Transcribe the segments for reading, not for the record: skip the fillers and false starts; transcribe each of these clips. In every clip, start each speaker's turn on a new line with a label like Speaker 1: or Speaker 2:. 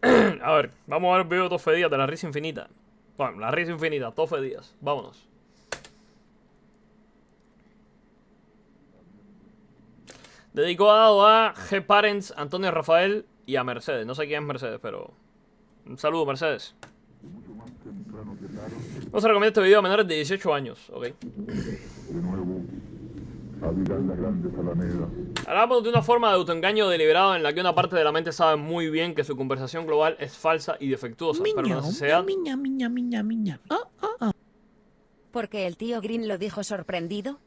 Speaker 1: A ver, vamos a ver el video de Tofe Díaz de la risa infinita. Bueno, la risa infinita, Tofe Díaz. Vámonos. Dedicado a G-Parents, Antonio Rafael y a Mercedes. No sé quién es Mercedes, pero... Un saludo, Mercedes. No se recomienda este video a menores de 18 años, ¿ok?
Speaker 2: De nuevo, abrirán las grandes alamedas.
Speaker 1: Hablamos de una forma de autoengaño deliberado en la que una parte de la mente sabe muy bien que su conversación global es falsa y defectuosa, pero la necesidad...
Speaker 3: Porque el tío Green lo dijo sorprendido.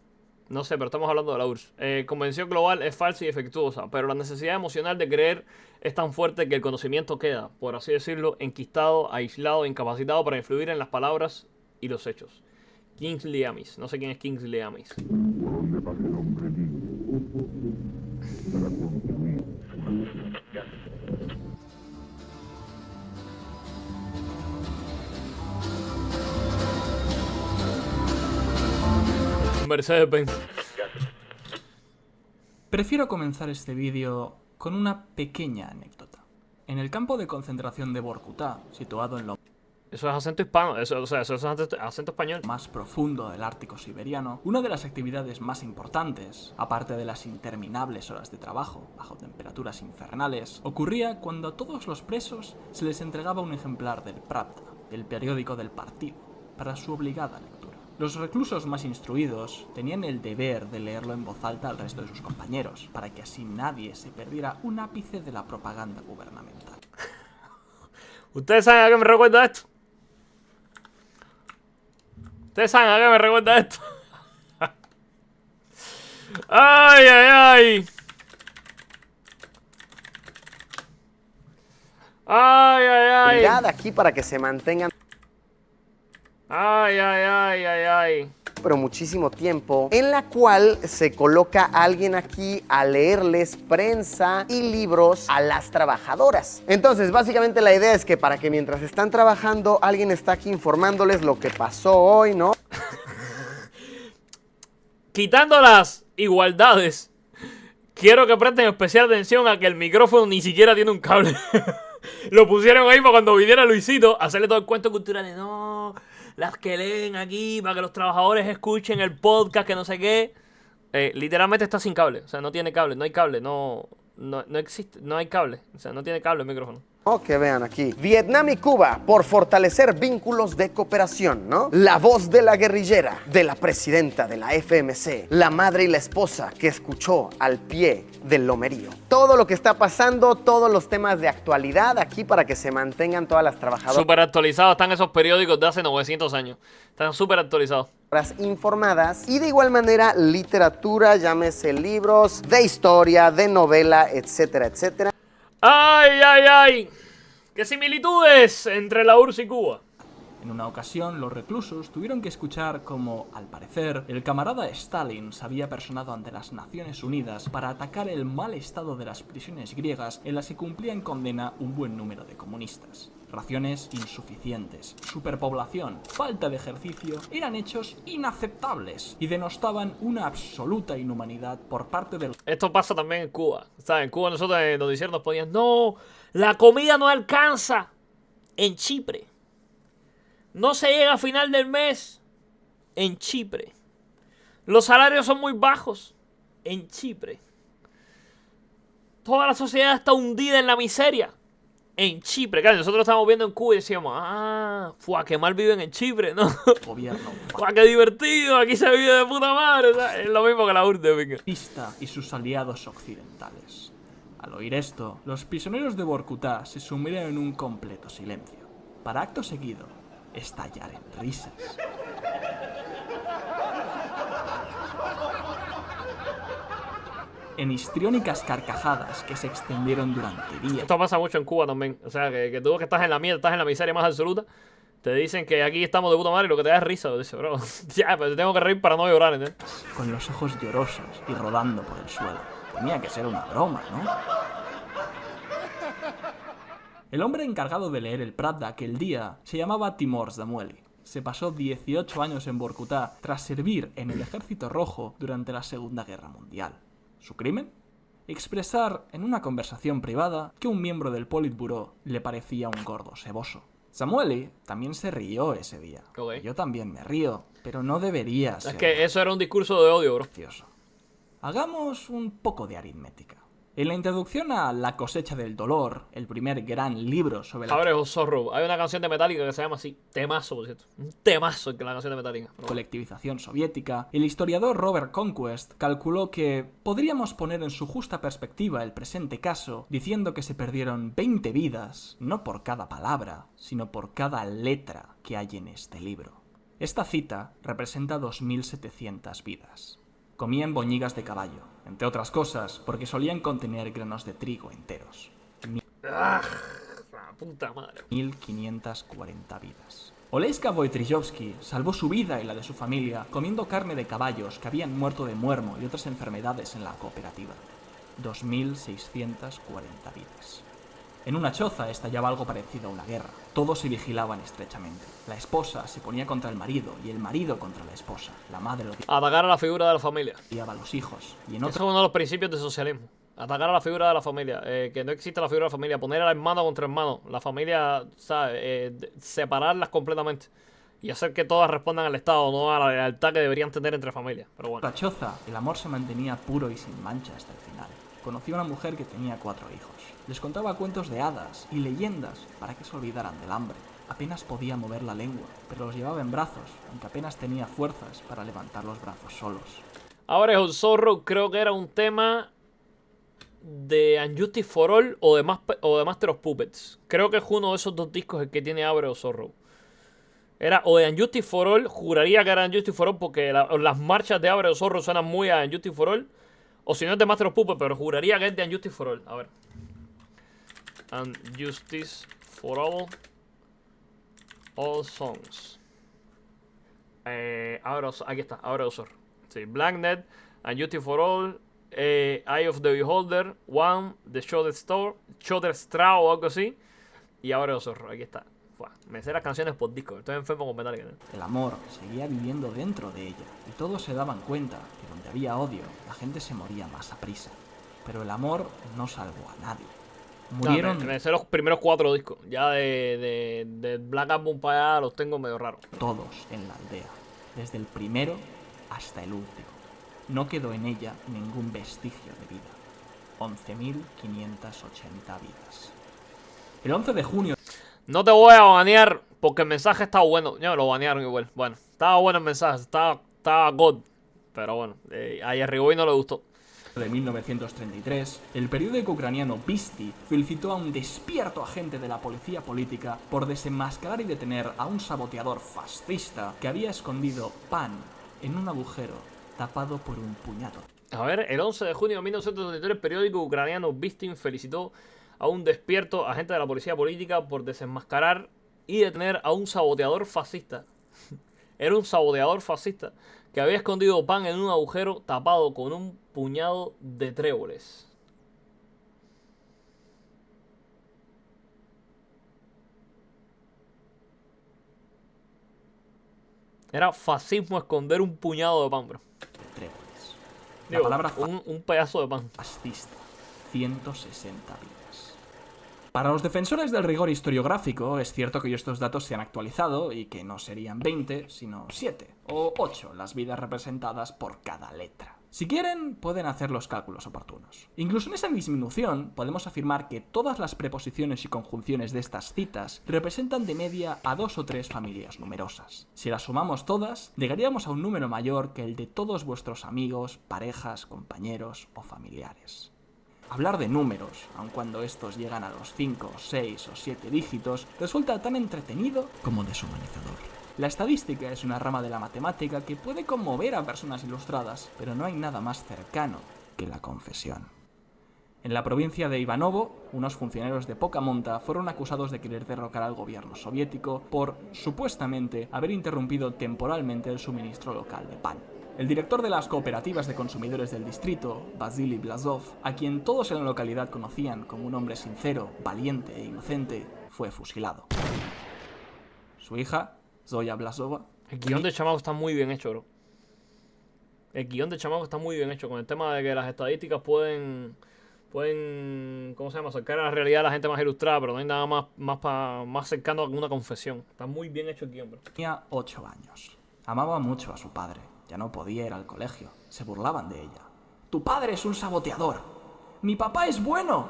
Speaker 1: No sé, pero estamos hablando de la URSS. Convención global es falsa y defectuosa, pero la necesidad emocional de creer es tan fuerte que el conocimiento queda, por así decirlo, enquistado, aislado, incapacitado para influir en las palabras y los hechos. Kingsley Amis. No sé quién es Kingsley Amis.
Speaker 2: Por donde pase el hombre libre para construir una nación.
Speaker 1: Mercedes-Benz.
Speaker 4: Prefiero comenzar este vídeo con una pequeña anécdota. En el campo de concentración de Vorkuta, situado en lo
Speaker 1: Eso es acento hispano, eso es acento español.
Speaker 4: más profundo del Ártico siberiano, una de las actividades más importantes, aparte de las interminables horas de trabajo bajo temperaturas infernales, ocurría cuando a todos los presos se les entregaba un ejemplar del Pravda, el periódico del partido, para su obligada lectura. Los reclusos más instruidos tenían el deber de leerlo en voz alta al resto de sus compañeros, para que así nadie se perdiera un ápice de la propaganda gubernamental.
Speaker 1: ¿Ustedes saben a qué me recuerda esto? ¿Ustedes saben a qué me recuerda esto? ¡Ay, ay, ay! ¡Ay, ay, ay!
Speaker 5: Aquí para que se mantengan,
Speaker 1: ¡Ay, ay, ay, ay, ay!
Speaker 5: pero muchísimo tiempo, en la cual se coloca a alguien aquí a leerles prensa y libros a las trabajadoras. Entonces, básicamente la idea es que para que mientras están trabajando, alguien está aquí informándoles lo que pasó hoy, ¿no?
Speaker 1: Quitando las igualdades, quiero que presten especial atención a que el micrófono ni siquiera tiene un cable. Lo pusieron ahí para cuando viniera Luisito a hacerle todo el cuento cultural de no, las que leen aquí para que los trabajadores escuchen el podcast, que no sé qué. Literalmente está sin cable, o sea, no tiene cable, no hay cable, no existe, no hay cable, o sea, no tiene cable el micrófono.
Speaker 5: Que vean aquí. Vietnam y Cuba por fortalecer vínculos de cooperación, ¿no? La voz de la guerrillera, de la presidenta de la FMC, la madre y la esposa que escuchó al pie del lomerío. Todo lo que está pasando, todos los temas de actualidad aquí para que se mantengan todas las trabajadoras
Speaker 1: Súper actualizados están esos periódicos de hace 900 años. Están súper actualizados.
Speaker 5: informadas y de igual manera literatura, llámese libros de historia, de novela, etcétera, etcétera.
Speaker 1: ¡Ay, ay, ay! ¡Qué similitudes entre la URSS y Cuba!
Speaker 4: En una ocasión, los reclusos tuvieron que escuchar cómo, al parecer, el camarada Stalin se había personado ante las Naciones Unidas para atacar el mal estado de las prisiones griegas en las que cumplía en condena un buen número de comunistas. Raciones insuficientes, superpoblación, falta de ejercicio eran hechos inaceptables y denostaban una absoluta inhumanidad por parte del
Speaker 1: Esto pasa también en Cuba. ¿Sabes? En Cuba nosotros en noticiero nos ponían no, la comida no alcanza en Chipre. No se llega a final del mes en Chipre. Los salarios son muy bajos en Chipre. Toda la sociedad está hundida en la miseria en Chipre. Claro, nosotros estamos viendo en Cuba y decíamos, ¡fua, qué mal viven en Chipre! ¿No?
Speaker 4: gobierno
Speaker 1: ¡Fua, qué divertido! Aquí se vive de puta madre. ¿Sabes? Es lo mismo que la URSS, venga.
Speaker 4: fascista y sus aliados occidentales. Al oír esto, los prisioneros de Vorkuta se sumieron en un completo silencio, para acto seguido estallar en risas. En histriónicas carcajadas que se extendieron durante días.
Speaker 1: Esto pasa mucho en Cuba también. O sea, que tú que estás en la mierda, estás en la miseria más absoluta, te dicen que aquí estamos de puta madre y lo que te da es risa. Dice, bro, ya, pero te tengo que reír para no llorar, ¿entiendes?
Speaker 4: Con los ojos llorosos y rodando por el suelo. Tenía que ser una broma, ¿no? El hombre encargado de leer el Pravda aquel día se llamaba Timur Zamueli. Se pasó 18 años en Vorkuta tras servir en el Ejército Rojo durante la Segunda Guerra Mundial. ¿Su crimen? expresar en una conversación privada que un miembro del Politburó le parecía un gordo seboso. Samueli también se rió ese día.
Speaker 1: Ok.
Speaker 4: Yo también me río, pero no debería ser
Speaker 1: Es que eso era un discurso de odio, bro.
Speaker 4: gracioso. Hagamos un poco de aritmética. En la introducción a La cosecha del dolor, el primer gran libro sobre la
Speaker 1: Abre Sorrow. Hay una canción de Metallica que se llama así. Temazo, por cierto. Un temazo que la canción de Metallica. Pero bueno.
Speaker 4: colectivización soviética, el historiador Robert Conquest calculó que podríamos poner en su justa perspectiva el presente caso diciendo que se perdieron 20 vidas, no por cada palabra, sino por cada letra que hay en este libro. Esta cita representa 2.700 vidas. Comían boñigas de caballo, entre otras cosas porque solían contener granos de trigo enteros.
Speaker 1: La puta madre.
Speaker 4: 1.540 vidas. Oleska Wojtryjowski salvó su vida y la de su familia comiendo carne de caballos que habían muerto de muermo y otras enfermedades en la cooperativa. 2.640 vidas. En una choza estallaba algo parecido a una guerra. Todos se vigilaban estrechamente. La esposa se ponía contra el marido y el marido contra la esposa. La madre
Speaker 1: Atacar a la figura de la familia.
Speaker 4: odiaba a los hijos. Y en
Speaker 1: Eso
Speaker 4: otra
Speaker 1: es uno de los principios del socialismo. Atacar a la figura de la familia. Que no exista la figura de la familia. Poner al hermano contra hermano. La familia, ¿sabes? Separarlas completamente. Y hacer que todas respondan al Estado, no a la lealtad que deberían tener entre familias. Pero bueno.
Speaker 4: la choza, el amor se mantenía puro y sin mancha hasta el final. Conocí a una mujer que tenía 4 hijos. Les contaba cuentos de hadas y leyendas para que se olvidaran del hambre. Apenas podía mover la lengua, pero los llevaba en brazos, aunque apenas tenía fuerzas para levantar los brazos solos.
Speaker 1: Ahora el Zorro creo que era un tema de Unjustice for All o de Master of Puppets. Creo que es uno de esos dos discos el que tiene Abre o Zorro. Era o de Unjustice for All, juraría que era Unjustice for All porque las marchas de Abre o Zorro suenan muy a Unjustice for All. O si no es de Master of Puppets, pero juraría que es de Unjustice for All. A ver. Unjustice for All songs. Aquí está, Abre o Zorro. Sí, Blacknet, Unjustice for All, Eye of the Beholder, One, The Shooter Straw o algo así. Y Abre o Zorro, aquí está. Me sé las canciones por disco, estoy enfermo con Metallica, ¿no?
Speaker 4: El amor seguía viviendo dentro de ella, y todos se daban cuenta que donde había odio, la gente se moría más a prisa. Pero el amor no salvó a nadie. Murieron
Speaker 1: Me sé los primeros 4 discos. Ya de Black Album para allá los tengo medio raros.
Speaker 4: todos en la aldea, desde el primero hasta el último. No quedó en ella ningún vestigio de vida. 11.580 vidas. El 11 de junio
Speaker 1: No te voy a banear porque el mensaje estaba bueno. Ya me lo banearon igual. Bueno, estaba bueno el mensaje, estaba god. Pero bueno, a Yerrigoy no le gustó.
Speaker 4: de 1933, el periódico ucraniano Visti felicitó a un despierto agente de la policía política por desenmascarar y detener a un saboteador fascista que había escondido pan en un agujero tapado por un puñado.
Speaker 1: A ver, el 11 de junio de 1933 el periódico ucraniano Vistin felicitó a un despierto agente de la policía política por desenmascarar y detener a un saboteador fascista. Era un saboteador fascista que había escondido pan en un agujero tapado con un puñado de tréboles. Era fascismo esconder un puñado de pan, bro.
Speaker 4: Tréboles. La
Speaker 1: Digo,
Speaker 4: palabra
Speaker 1: un pedazo de pan.
Speaker 4: fascista. 160 vidas. Para los defensores del rigor historiográfico, es cierto que estos datos se han actualizado y que no serían 20, sino 7 o 8 las vidas representadas por cada letra. Si quieren, pueden hacer los cálculos oportunos. Incluso en esa disminución, podemos afirmar que todas las preposiciones y conjunciones de estas citas representan de media a 2 o 3 familias numerosas. Si las sumamos todas, llegaríamos a un número mayor que el de todos vuestros amigos, parejas, compañeros o familiares. Hablar de números, aun cuando estos llegan a los 5, 6 o 7 dígitos, resulta tan entretenido como deshumanizador. La estadística es una rama de la matemática que puede conmover a personas ilustradas, pero no hay nada más cercano que la confesión. En la provincia de Ivanovo, unos funcionarios de poca monta fueron acusados de querer derrocar al gobierno soviético por, supuestamente, haber interrumpido temporalmente el suministro local de pan. El director de las cooperativas de consumidores del distrito, Vasily Blazov, a quien todos en la localidad conocían como un hombre sincero, valiente e inocente, fue fusilado. Su hija, Zoya Blazova,
Speaker 1: El guión de Chamaco está muy bien hecho, bro. El guión de Chamaco está muy bien hecho. Con el tema de que las estadísticas pueden Pueden, ¿cómo se llama? Acercar a la realidad a la gente más ilustrada, pero no hay nada más cercano a una confesión. Está muy bien hecho el guión, bro.
Speaker 4: Tenía 8 años. Amaba mucho a su padre. Ya no podía ir al colegio. Se burlaban de ella. ¡Tu padre es un saboteador! ¡Mi papá es bueno!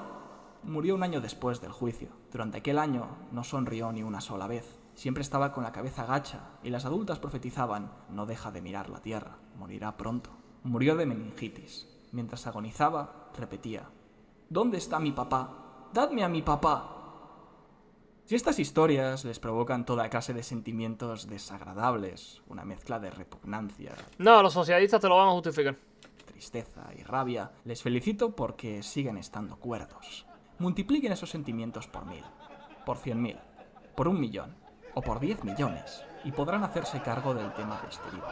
Speaker 4: Murió un año después del juicio. Durante aquel año no sonrió ni una sola vez. Siempre estaba con la cabeza gacha y las adultas profetizaban: no deja de mirar la tierra, morirá pronto. Murió de meningitis. Mientras agonizaba, repetía: ¿dónde está mi papá? ¡Dadme a mi papá! Si estas historias les provocan toda clase de sentimientos desagradables, una mezcla de repugnancia,
Speaker 1: No, los socialistas te lo van a justificar.
Speaker 4: tristeza y rabia, les felicito porque siguen estando cuerdos. Multipliquen esos sentimientos por 1000, por 100.000, por 1.000.000 o por 10 millones y podrán hacerse cargo del tema de este libro.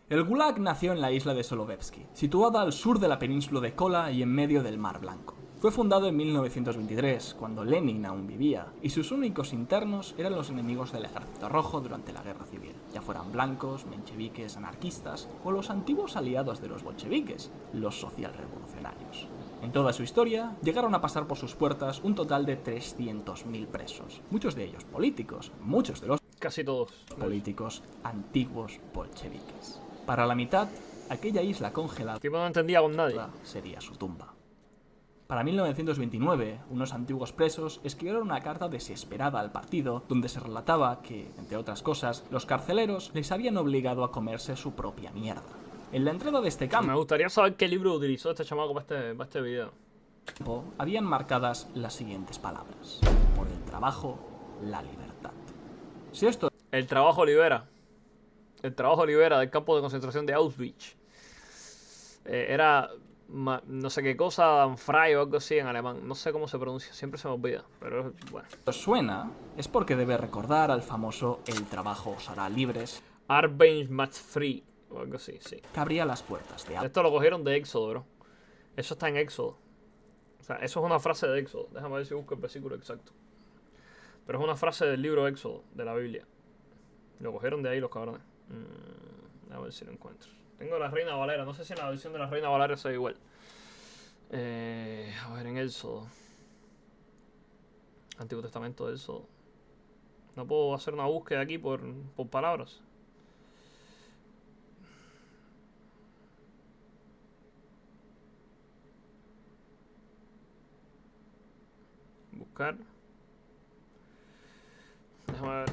Speaker 4: El Gulag nació en la isla de Solovetsky, situada al sur de la península de Kola y en medio del Mar Blanco. Fue fundado en 1923, cuando Lenin aún vivía, y sus únicos internos eran los enemigos del Ejército Rojo durante la Guerra Civil, ya fueran blancos, mencheviques, anarquistas o los antiguos aliados de los bolcheviques, los socialrevolucionarios. En toda su historia, llegaron a pasar por sus puertas un total de 300.000 presos, muchos de ellos políticos, muchos de los
Speaker 1: Casi todos.
Speaker 4: políticos antiguos bolcheviques. Para la mitad, aquella isla congelada
Speaker 1: El tipo no entendía con nadie.
Speaker 4: sería su tumba. Para 1929, unos antiguos presos escribieron una carta desesperada al partido donde se relataba que, entre otras cosas, los carceleros les habían obligado a comerse su propia mierda. En la entrada de este
Speaker 1: Me
Speaker 4: campo
Speaker 1: gustaría saber qué libro utilizó este chamaco para este video.
Speaker 4: habían marcadas las siguientes palabras: por el trabajo, la libertad. Si esto
Speaker 1: El trabajo libera. El trabajo libera del campo de concentración de Auschwitz. Era no sé qué cosa, Danfrei o algo así en alemán. No sé cómo se pronuncia, siempre se me olvida. Pero bueno.
Speaker 4: os suena, es porque debe recordar al famoso "el trabajo os hará libres",
Speaker 1: Arbein macht free o algo así, sí.
Speaker 4: que abría las puertas de
Speaker 1: Esto lo cogieron de Éxodo, bro. Eso está en Éxodo. O sea, eso es una frase de Éxodo. Déjame ver si busco el versículo exacto. Pero es una frase del libro Éxodo, de la Biblia. Lo cogieron de ahí los cabrones. A ver si lo encuentro. Tengo la Reina Valera. No sé si en la versión de la Reina Valera sea igual. A ver, en Éxodo. Antiguo Testamento de Éxodo. No puedo hacer una búsqueda aquí por palabras. Buscar. Déjame ver.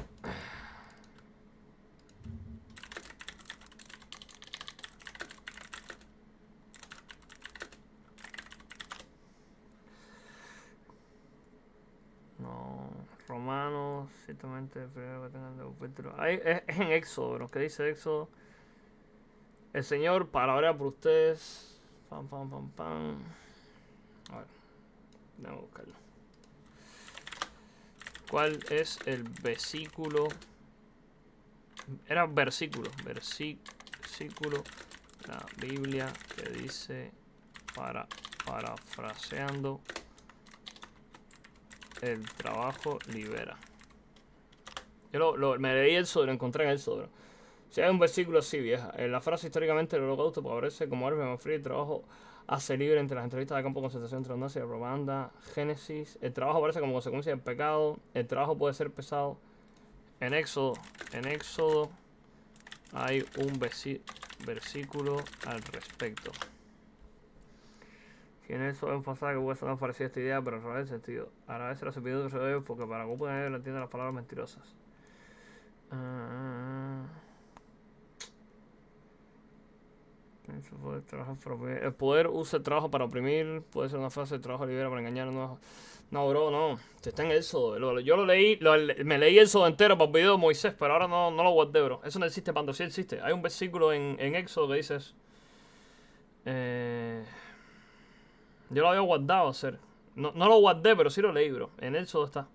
Speaker 1: No, Romanos, ciertamente, primero que tengan de oferta. Es en Éxodo, bro. ¿Qué dice Éxodo? El Señor palabrea por ustedes. Pam, pam, pam, pam. A ver, déjame buscarlo. ¿Cuál es el versículo? Era versículo. Versículo. La Biblia que dice, parafraseando, el trabajo libera. Yo me leí el sobre, lo encontré en el sobre. Si hay un versículo así, vieja. En la frase históricamente el holocausto favorece como arma más fría el trabajo hace libre entre las entrevistas de campo de concentración entre los nazis y la propaganda. Génesis. El trabajo aparece como consecuencia del pecado. El trabajo puede ser pesado. En Éxodo hay un versículo al respecto. En eso enfatizar que puede sonar parecida esta idea, pero no es el sentido. A la vez la servidumbre se debe porque para que puedan leer entienden las palabras mentirosas. El poder usa el trabajo para oprimir. Puede ser una frase: el trabajo libera para engañar. No, bro, no. Está en Éxodo. Yo lo leí, me leí Éxodo entero para el video de Moisés, pero ahora no lo guardé, bro. Eso no existe, Pando, sí existe. Hay un versículo en Éxodo que dice eso. Yo lo había guardado, hacer. No lo guardé, pero sí lo leí, bro. En Éxodo está.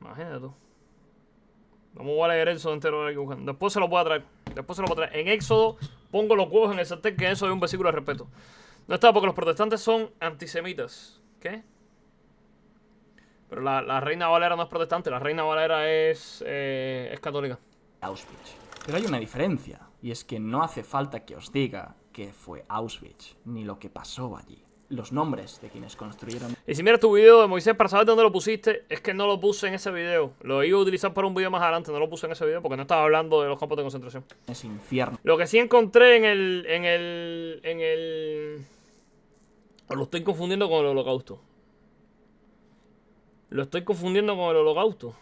Speaker 1: Imagínate tú. Vamos a leer Éxodo entero ahora aquí buscando. Después se lo voy a traer. Después se lo voy a traer. En Éxodo pongo los huevos en el sartén, que en eso hay un versículo de respeto. No está porque los protestantes son antisemitas. ¿Qué? Pero la Reina Valera no es protestante, la Reina Valera es católica.
Speaker 4: Auschwitz. Pero hay una diferencia, y es que no hace falta que os diga qué fue Auschwitz, ni lo que pasó allí. Los nombres de quienes construyeron...
Speaker 1: Y si miras tu video de Moisés para saber dónde lo pusiste, es que no lo puse en ese video. Lo iba a utilizar para un video más adelante, no lo puse en ese video porque no estaba hablando de los campos de concentración.
Speaker 4: ese infierno.
Speaker 1: Lo que sí encontré o lo estoy confundiendo con el holocausto. Lo estoy confundiendo con el holocausto.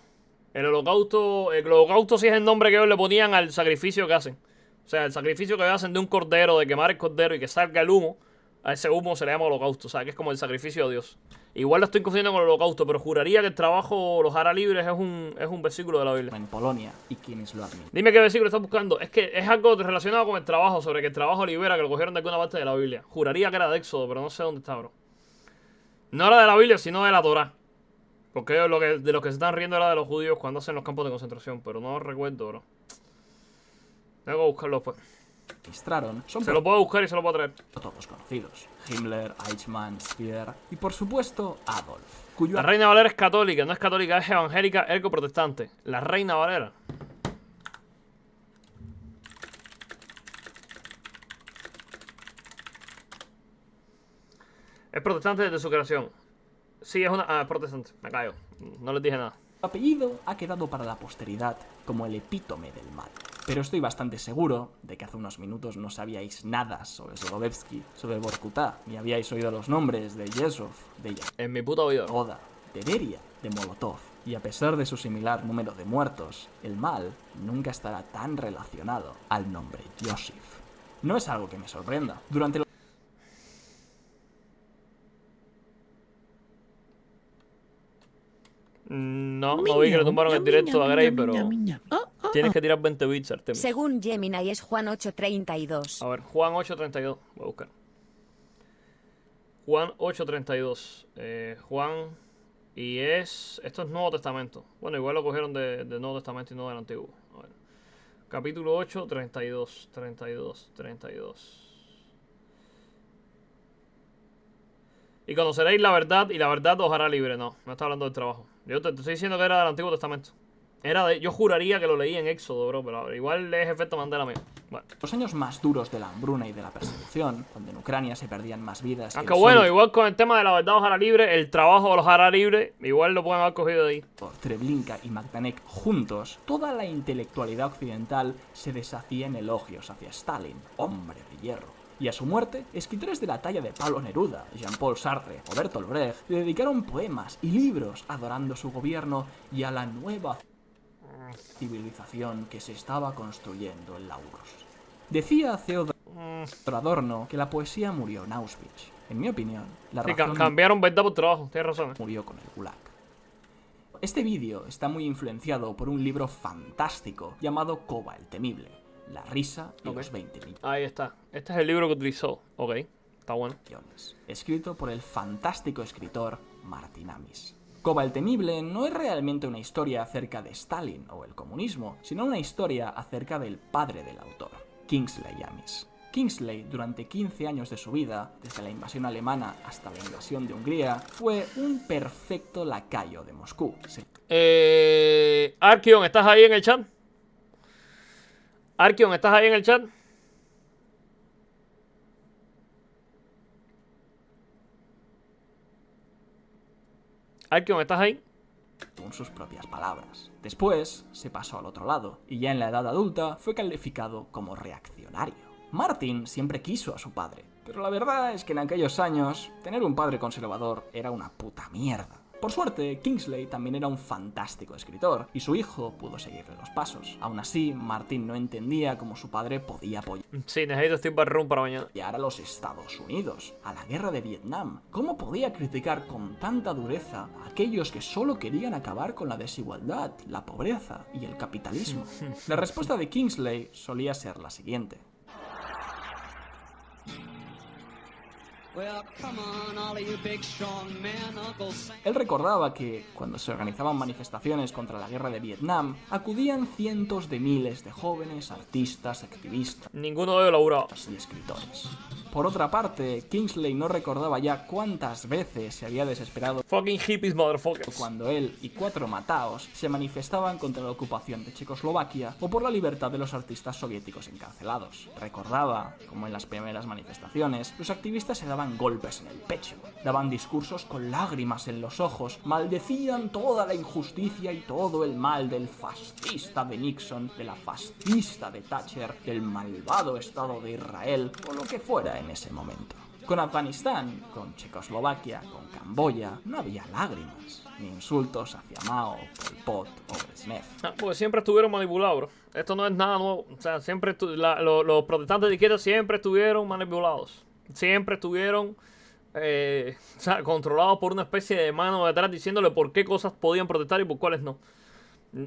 Speaker 1: El holocausto sí es el nombre que ellos le ponían al sacrificio que hacen. O sea, el sacrificio que hacen de un cordero, de quemar el cordero y que salga el humo. A ese humo se le llama holocausto, o sea, que es como el sacrificio a Dios. Igual lo estoy confundiendo con el holocausto, pero juraría que el trabajo los hará libres es un versículo de la Biblia.
Speaker 4: En Polonia y quienes lo admiten.
Speaker 1: Dime qué versículo estás buscando. Es que es algo relacionado con el trabajo, sobre que el trabajo libera, que lo cogieron de alguna parte de la Biblia. Juraría que era de Éxodo, pero no sé dónde está, bro. No era de la Biblia, sino de la Torá. Porque de los que se están riendo era de los judíos cuando hacen los campos de concentración, pero no recuerdo, bro. Tengo que buscarlo después.
Speaker 4: Registraron son
Speaker 1: Se lo puedo buscar y se lo puedo traer.
Speaker 4: todos conocidos. Himmler, Eichmann, Speer y por supuesto Adolf, cuyo
Speaker 1: La Reina Valera es católica, no es católica, es evangélica, ergo protestante. La Reina Valera. Es protestante desde su creación. Sí, es una... Ah, es protestante. Me callo. No les dije nada.
Speaker 4: apellido ha quedado para la posteridad como el epítome del mal. Pero estoy bastante seguro de que hace unos minutos no sabíais nada sobre Solovetsky, sobre Vorkuta, ni habíais oído los nombres de Yezhov, de
Speaker 1: En mi puta vida.
Speaker 4: Yagoda, de Beria, de Molotov. Y a pesar de su similar número de muertos, el mal nunca estará tan relacionado al nombre Joseph. No es algo que me sorprenda. Durante
Speaker 1: No vi que le tumbaron el directo a Grey, pero tienes que tirar 20 bits, Artemis.
Speaker 3: Según Gemini es Juan 832.
Speaker 1: A ver, Juan 832. Voy a buscar. Juan 832. Juan. Y es... Esto es Nuevo Testamento. Bueno, igual lo cogieron del Nuevo Testamento y no del Antiguo. A ver. Capítulo 8, 32. 32. 32. Y conoceréis la verdad, y la verdad os hará libre. No está hablando del trabajo. Yo te estoy diciendo que era del Antiguo Testamento. Yo juraría que lo leí en Éxodo, bro, pero igual es efecto Mandela mío. Bueno.
Speaker 4: los años más duros de la hambruna y de la persecución, donde en Ucrania se perdían más vidas que
Speaker 1: Aunque
Speaker 4: el
Speaker 1: bueno,
Speaker 4: sol
Speaker 1: igual con el tema de la verdad os hará libre, el trabajo los hará libre, igual lo pueden haber cogido de ahí.
Speaker 4: por Treblinka y Magdanek juntos, toda la intelectualidad occidental se deshacía en elogios hacia Stalin, hombre de hierro. Y a su muerte, escritores de la talla de Pablo Neruda, Jean-Paul Sartre o Bertolt Brecht le dedicaron poemas y libros adorando su gobierno y a la nueva civilización que se estaba construyendo en Lauros. Decía Theodor Adorno que la poesía murió en Auschwitz. En mi opinión, la
Speaker 1: Sí,
Speaker 4: razón
Speaker 1: cambiaron verdad por trabajo, tienes razón.
Speaker 4: murió con el Gulag. Este vídeo está muy influenciado por un libro fantástico llamado Koba el Temible, la risa y los 20
Speaker 1: Ahí está. Este es el libro que utilizó. Ok, está bueno.
Speaker 4: millones, escrito por el fantástico escritor Martin Amis. Koba el Temible no es realmente una historia acerca de Stalin o el comunismo, sino una historia acerca del padre del autor, Kingsley Amis. Kingsley, durante 15 años de su vida, desde la invasión alemana hasta la invasión de Hungría, fue un perfecto lacayo de Moscú.
Speaker 1: Arkion, ¿estás ahí en el chat? Arkion, ¿estás ahí en el chat? Arkion, ¿estás ahí?
Speaker 4: Con sus propias palabras. Después se pasó al otro lado, y ya en la edad adulta fue calificado como reaccionario. Martin siempre quiso a su padre, pero la verdad es que en aquellos años, tener un padre conservador era una puta mierda. Por suerte, Kingsley también era un fantástico escritor, y su hijo pudo seguirle los pasos. Aún así, Martin no entendía cómo su padre podía apoyar
Speaker 1: Sí, necesito Steve Barroom para mañana.
Speaker 4: a los Estados Unidos, a la guerra de Vietnam. ¿Cómo podía criticar con tanta dureza a aquellos que solo querían acabar con la desigualdad, la pobreza y el capitalismo? La respuesta de Kingsley solía ser la siguiente. Él recordaba que, cuando se organizaban manifestaciones contra la guerra de Vietnam, acudían cientos de miles de jóvenes, artistas, activistas
Speaker 1: Ninguno de ellos laburaba.
Speaker 4: y escritores. Por otra parte, Kingsley no recordaba ya cuántas veces se había desesperado
Speaker 1: Fucking hippies, motherfuckers.
Speaker 4: cuando él y 4 mataos se manifestaban contra la ocupación de Checoslovaquia o por la libertad de los artistas soviéticos encarcelados. Recordaba, como en las primeras manifestaciones, los activistas se daban golpes en el pecho, daban discursos con lágrimas en los ojos, maldecían toda la injusticia y todo el mal del fascista de Nixon, de la fascista de Thatcher, del malvado Estado de Israel o lo que fuera en ese momento. Con Afganistán, con Checoslovaquia, con Camboya, no había lágrimas, ni insultos hacia Mao, Pol Pot o Brezhnev.
Speaker 1: Porque siempre estuvieron manipulados, bro. Esto no es nada nuevo. O sea, siempre los protestantes de izquierda siempre estuvieron manipulados. Siempre estuvieron o sea, controlados por una especie de mano detrás diciéndole por qué cosas podían protestar y por cuáles no.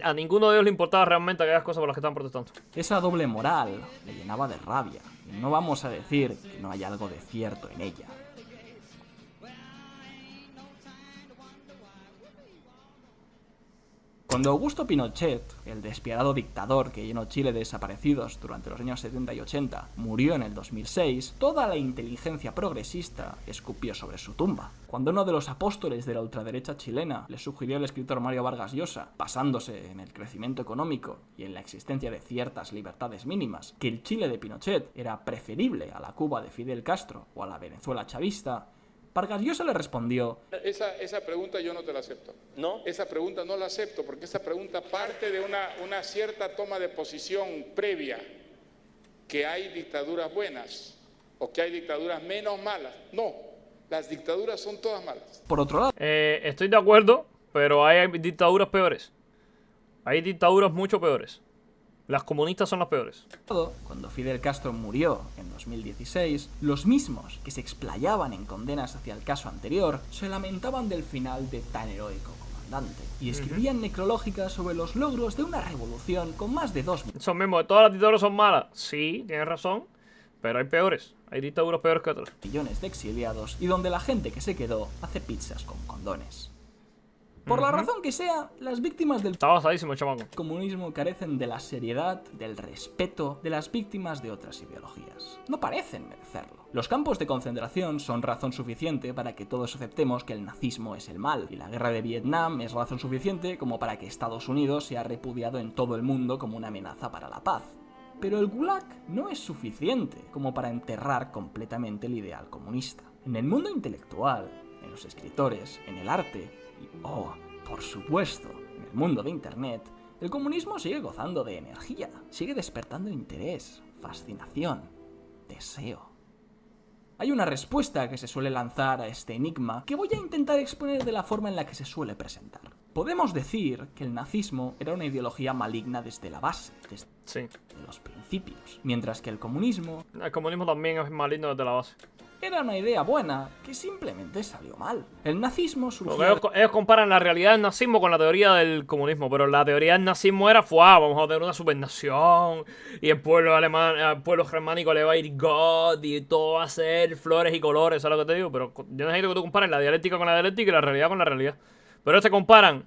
Speaker 1: A ninguno de ellos le importaba realmente aquellas cosas por las que estaban protestando.
Speaker 4: Esa doble moral le llenaba de rabia, y no vamos a decir que no hay algo de cierto en ella. Cuando Augusto Pinochet, el despiadado dictador que llenó Chile de desaparecidos durante los años 70 y 80, murió en el 2006, toda la inteligencia progresista escupió sobre su tumba. Cuando uno de los apóstoles de la ultraderecha chilena le sugirió al escritor Mario Vargas Llosa, basándose en el crecimiento económico y en la existencia de ciertas libertades mínimas, que el Chile de Pinochet era preferible a la Cuba de Fidel Castro o a la Venezuela chavista, Vargas Llosa le respondió:
Speaker 6: Esa pregunta yo no te la acepto. ¿No? Esa pregunta no la acepto porque esa pregunta parte de una cierta toma de posición previa, que hay dictaduras buenas o que hay dictaduras menos malas. No, las dictaduras son todas malas.
Speaker 4: Por otro lado,
Speaker 1: Estoy de acuerdo, pero hay dictaduras peores. Hay dictaduras mucho peores. Las comunistas son las peores.
Speaker 4: cuando Fidel Castro murió en 2016, los mismos que se explayaban en condenas hacia el caso anterior se lamentaban del final de tan heroico comandante y escribían necrológicas sobre los logros de una revolución con más de 2
Speaker 1: Son mismos, todas las dictaduras son malas. Sí, tienes razón, pero hay peores. Hay dictaduras peores que otras.
Speaker 4: millones de exiliados y donde la gente que se quedó hace pizzas con condones. Por la razón que sea, las víctimas del
Speaker 1: Está basadísimo, chamaco.
Speaker 4: comunismo carecen de la seriedad, del respeto de las víctimas de otras ideologías. No parecen merecerlo. Los campos de concentración son razón suficiente para que todos aceptemos que el nazismo es el mal, y la guerra de Vietnam es razón suficiente como para que Estados Unidos sea repudiado en todo el mundo como una amenaza para la paz. Pero el Gulag no es suficiente como para enterrar completamente el ideal comunista. En el mundo intelectual, en los escritores, en el arte y, oh, por supuesto, en el mundo de Internet, el comunismo sigue gozando de energía, sigue despertando interés, fascinación, deseo. Hay una respuesta que se suele lanzar a este enigma que voy a intentar exponer de la forma en la que se suele presentar. Podemos decir que el nazismo era una ideología maligna desde la base, desde
Speaker 1: Sí.
Speaker 4: los principios, mientras que el comunismo
Speaker 1: El comunismo también es maligno desde la base.
Speaker 4: era una idea buena que simplemente salió mal. El nazismo
Speaker 1: Porque
Speaker 4: surgió
Speaker 1: ellos comparan la realidad del nazismo con la teoría del comunismo, pero la teoría del nazismo era, vamos a tener una supernación y el pueblo alemán, el pueblo germánico le va a ir God y todo va a ser flores y colores, ¿sabes lo que te digo? Pero yo necesito que tú compares la dialéctica con la dialéctica y la realidad con la realidad. Pero ellos te comparan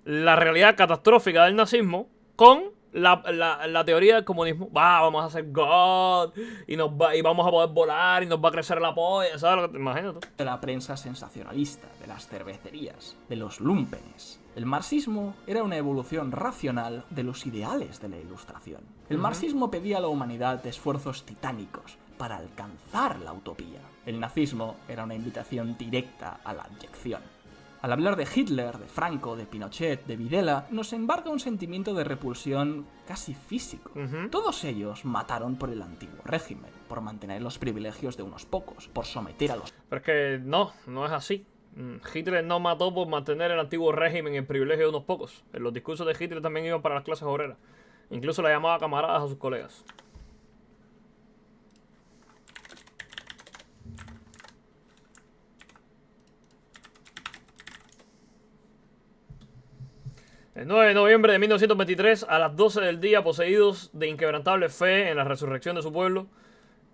Speaker 1: la realidad catastrófica del nazismo con la teoría del comunismo. Vamos a ser God y vamos a poder volar y nos va a crecer la polla, ¿sabes lo que te imaginas tú?
Speaker 4: de la prensa sensacionalista, de las cervecerías, de los lúmpenes. El marxismo era una evolución racional de los ideales de la Ilustración. El marxismo pedía a la humanidad esfuerzos titánicos para alcanzar la utopía. El nazismo era una invitación directa a la abyección. Al hablar de Hitler, de Franco, de Pinochet, de Videla, nos embarga un sentimiento de repulsión casi físico. Todos ellos mataron por el antiguo régimen, por mantener los privilegios de unos pocos, por someter a los
Speaker 1: Pero es que no es así. Hitler no mató por mantener el antiguo régimen y el privilegio de unos pocos. En los discursos de Hitler también iban para las clases obreras. Incluso le llamaba camaradas a sus colegas. El 9 de noviembre de 1923, a las 12 del día, poseídos de inquebrantable fe en la resurrección de su pueblo,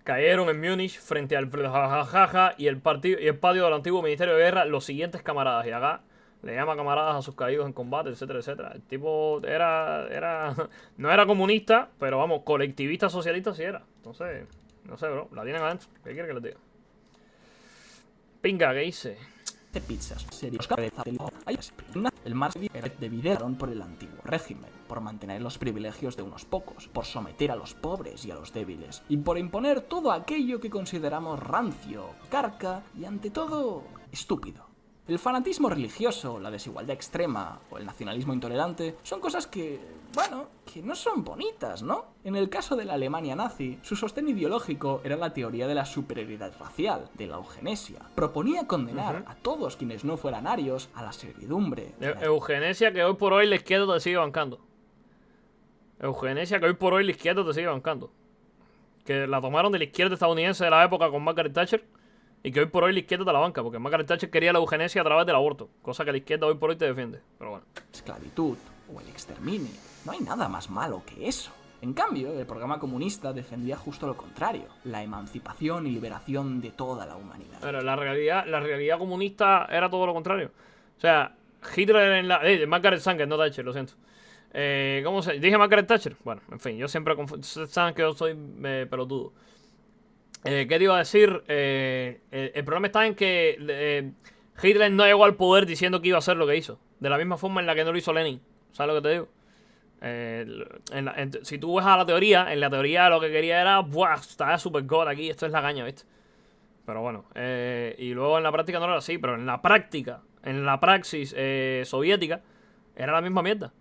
Speaker 1: cayeron en Múnich frente al Jajaja y el patio del antiguo Ministerio de Guerra los siguientes camaradas. Y acá le llama camaradas a sus caídos en combate, etcétera, etcétera. El tipo no era comunista, pero vamos, colectivista socialista sí era. Entonces, no sé, bro, la tienen adentro. ¿Qué quiere que les diga? Pinga, ¿qué hice?
Speaker 4: De pizzas, serios, cabeza de el más debieron por el antiguo régimen, por mantener los privilegios de unos pocos, por someter a los pobres y a los débiles, y por imponer todo aquello que consideramos rancio, carca y ante todo estúpido. El fanatismo religioso, la desigualdad extrema o el nacionalismo intolerante son cosas que, bueno, que no son bonitas, ¿no? En el caso de la Alemania nazi, su sostén ideológico era la teoría de la superioridad racial, de la eugenesia. Proponía condenar a todos quienes no fueran arios a la servidumbre.
Speaker 1: Eugenesia que hoy por hoy la izquierda te sigue bancando. Eugenesia que hoy por hoy la izquierda te sigue bancando. Que la tomaron de la izquierda estadounidense de la época con Margaret Thatcher. Y que hoy por hoy la izquierda te la banca, porque Margaret Thatcher quería la eugenesia a través del aborto, cosa que la izquierda hoy por hoy te defiende. Pero bueno.
Speaker 4: Esclavitud o el exterminio. No hay nada más malo que eso. En cambio, el programa comunista defendía justo lo contrario, la emancipación y liberación de toda la humanidad.
Speaker 1: Pero la realidad comunista era todo lo contrario. O sea, Hitler en la... Margaret Thatcher, no Thatcher, lo siento. ¿Cómo se...? ¿Dije Margaret Thatcher? Bueno, en fin, yo siempre saben que yo soy pelotudo. ¿Qué te iba a decir? El problema está en que Hitler no llegó al poder diciendo que iba a hacer lo que hizo. De la misma forma en la que no lo hizo Lenin. ¿Sabes lo que te digo? Si tú ves a la teoría, en la teoría lo que quería era, ¡buah! Está super god aquí, esto es la caña, ¿viste? Pero bueno, y luego en la práctica no era así, pero en la práctica, en la praxis soviética, era la misma mierda.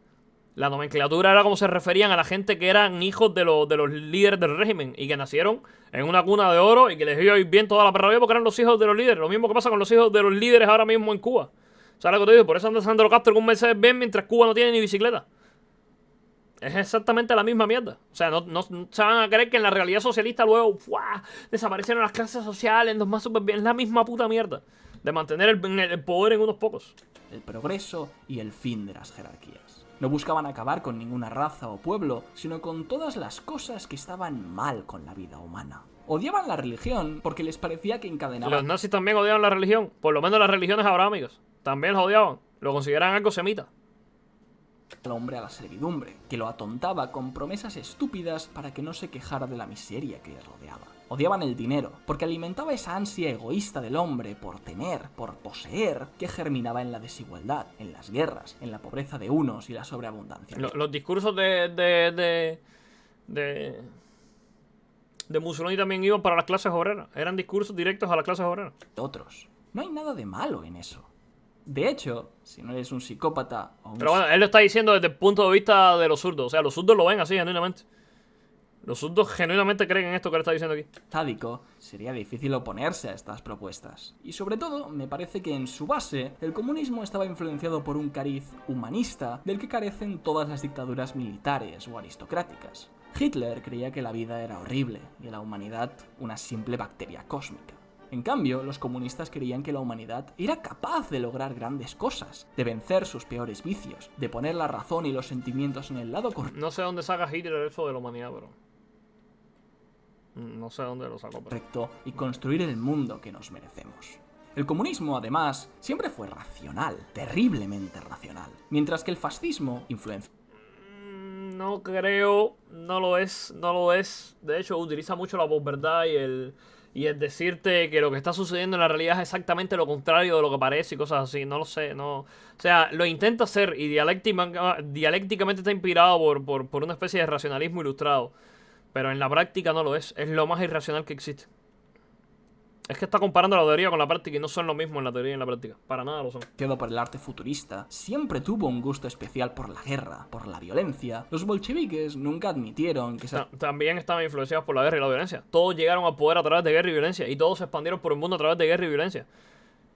Speaker 1: La nomenclatura era como se referían a la gente que eran hijos de los líderes del régimen y que nacieron en una cuna de oro y que les iba a ir bien toda la perra vida porque eran los hijos de los líderes. Lo mismo que pasa con los hijos de los líderes ahora mismo en Cuba. ¿Sabes lo que te digo? Por eso anda Sandro Castro con un Mercedes-Benz mientras Cuba no tiene ni bicicleta. Es exactamente la misma mierda. O sea, no se van a creer que en la realidad socialista luego desaparecieron las clases sociales, los más super bien. Es la misma puta mierda de mantener el poder en unos pocos.
Speaker 4: El progreso y el fin de las jerarquías. No buscaban acabar con ninguna raza o pueblo, sino con todas las cosas que estaban mal con la vida humana. Odiaban la religión porque les parecía que encadenaba...
Speaker 1: Los nazis también odiaban la religión. Por lo menos las religiones abrahámicas. También los odiaban. Lo consideraban algo semita.
Speaker 4: Al hombre a la servidumbre, que lo atontaba con promesas estúpidas para que no se quejara de la miseria que le rodeaba. Odiaban el dinero, porque alimentaba esa ansia egoísta del hombre por tener, por poseer, que germinaba en la desigualdad, en las guerras, en la pobreza de unos y la sobreabundancia.
Speaker 1: Los discursos de Mussolini también iban para las clases obreras. Eran discursos directos a las clases obreras.
Speaker 4: Otros. No hay nada de malo en eso. De hecho, si no eres un psicópata o un...
Speaker 1: Pero bueno, él lo está diciendo desde el punto de vista de los zurdos. O sea, los zurdos lo ven así, genuinamente. Los zurdos genuinamente creen en esto que él está diciendo aquí.
Speaker 4: Sádico, sería difícil oponerse a estas propuestas. Y sobre todo, me parece que en su base, el comunismo estaba influenciado por un cariz humanista del que carecen todas las dictaduras militares o aristocráticas. Hitler creía que la vida era horrible y la humanidad una simple bacteria cósmica. En cambio, los comunistas creían que la humanidad era capaz de lograr grandes cosas, de vencer sus peores vicios, de poner la razón y los sentimientos en el lado correcto.
Speaker 1: No sé dónde saca Hitler eso de la humanidad, pero... no sé dónde lo sacó, pero...
Speaker 4: y construir el mundo que nos merecemos. El comunismo, además, siempre fue racional, terriblemente racional, mientras que el fascismo influenció.
Speaker 1: No creo, no lo es. De hecho, utiliza mucho la posverdad y el decirte que lo que está sucediendo en la realidad es exactamente lo contrario de lo que parece y cosas así. No lo sé, no... O sea, lo intenta hacer y dialécticamente está inspirado por una especie de racionalismo ilustrado. Pero en la práctica no lo es. Es lo más irracional que existe. Es que está comparando la teoría con la práctica y no son lo mismo en la teoría y en la práctica. Para nada lo son.
Speaker 4: Por el arte futurista, siempre tuvo un gusto especial por la guerra, por la violencia. Los bolcheviques nunca admitieron que...
Speaker 1: También estaban influenciados por la guerra y la violencia. Todos llegaron al poder a través de guerra y violencia. Y todos se expandieron por el mundo a través de guerra y violencia.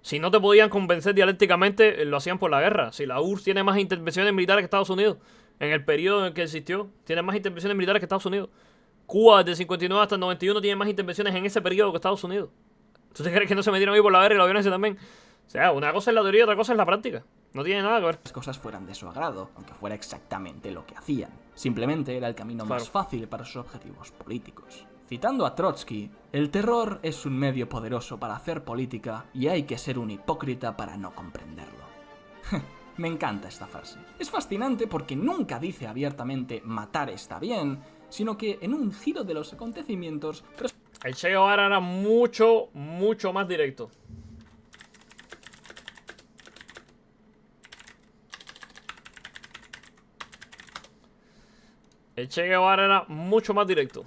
Speaker 1: Si no te podían convencer dialécticamente, lo hacían por la guerra. Si la URSS tiene más intervenciones militares que Estados Unidos, en el periodo en el que existió, tiene más intervenciones militares que Estados Unidos. Cuba, desde el 59 hasta el 91, tiene más intervenciones en ese periodo que Estados Unidos. ¿Tú te crees que no se metieron ahí por la guerra y la violencia también? O sea, una cosa es la teoría y otra cosa es la práctica. No tiene nada que ver.
Speaker 4: Las cosas fueran de su agrado, aunque fuera exactamente lo que hacían. Simplemente era el camino más fácil para sus objetivos políticos. Citando a Trotsky, el terror es un medio poderoso para hacer política y hay que ser un hipócrita para no comprenderlo. Me encanta esta frase. Es fascinante porque nunca dice abiertamente matar está bien, sino que en un giro de los acontecimientos...
Speaker 1: El Che Guevara era mucho más directo. El Che Guevara era mucho más directo.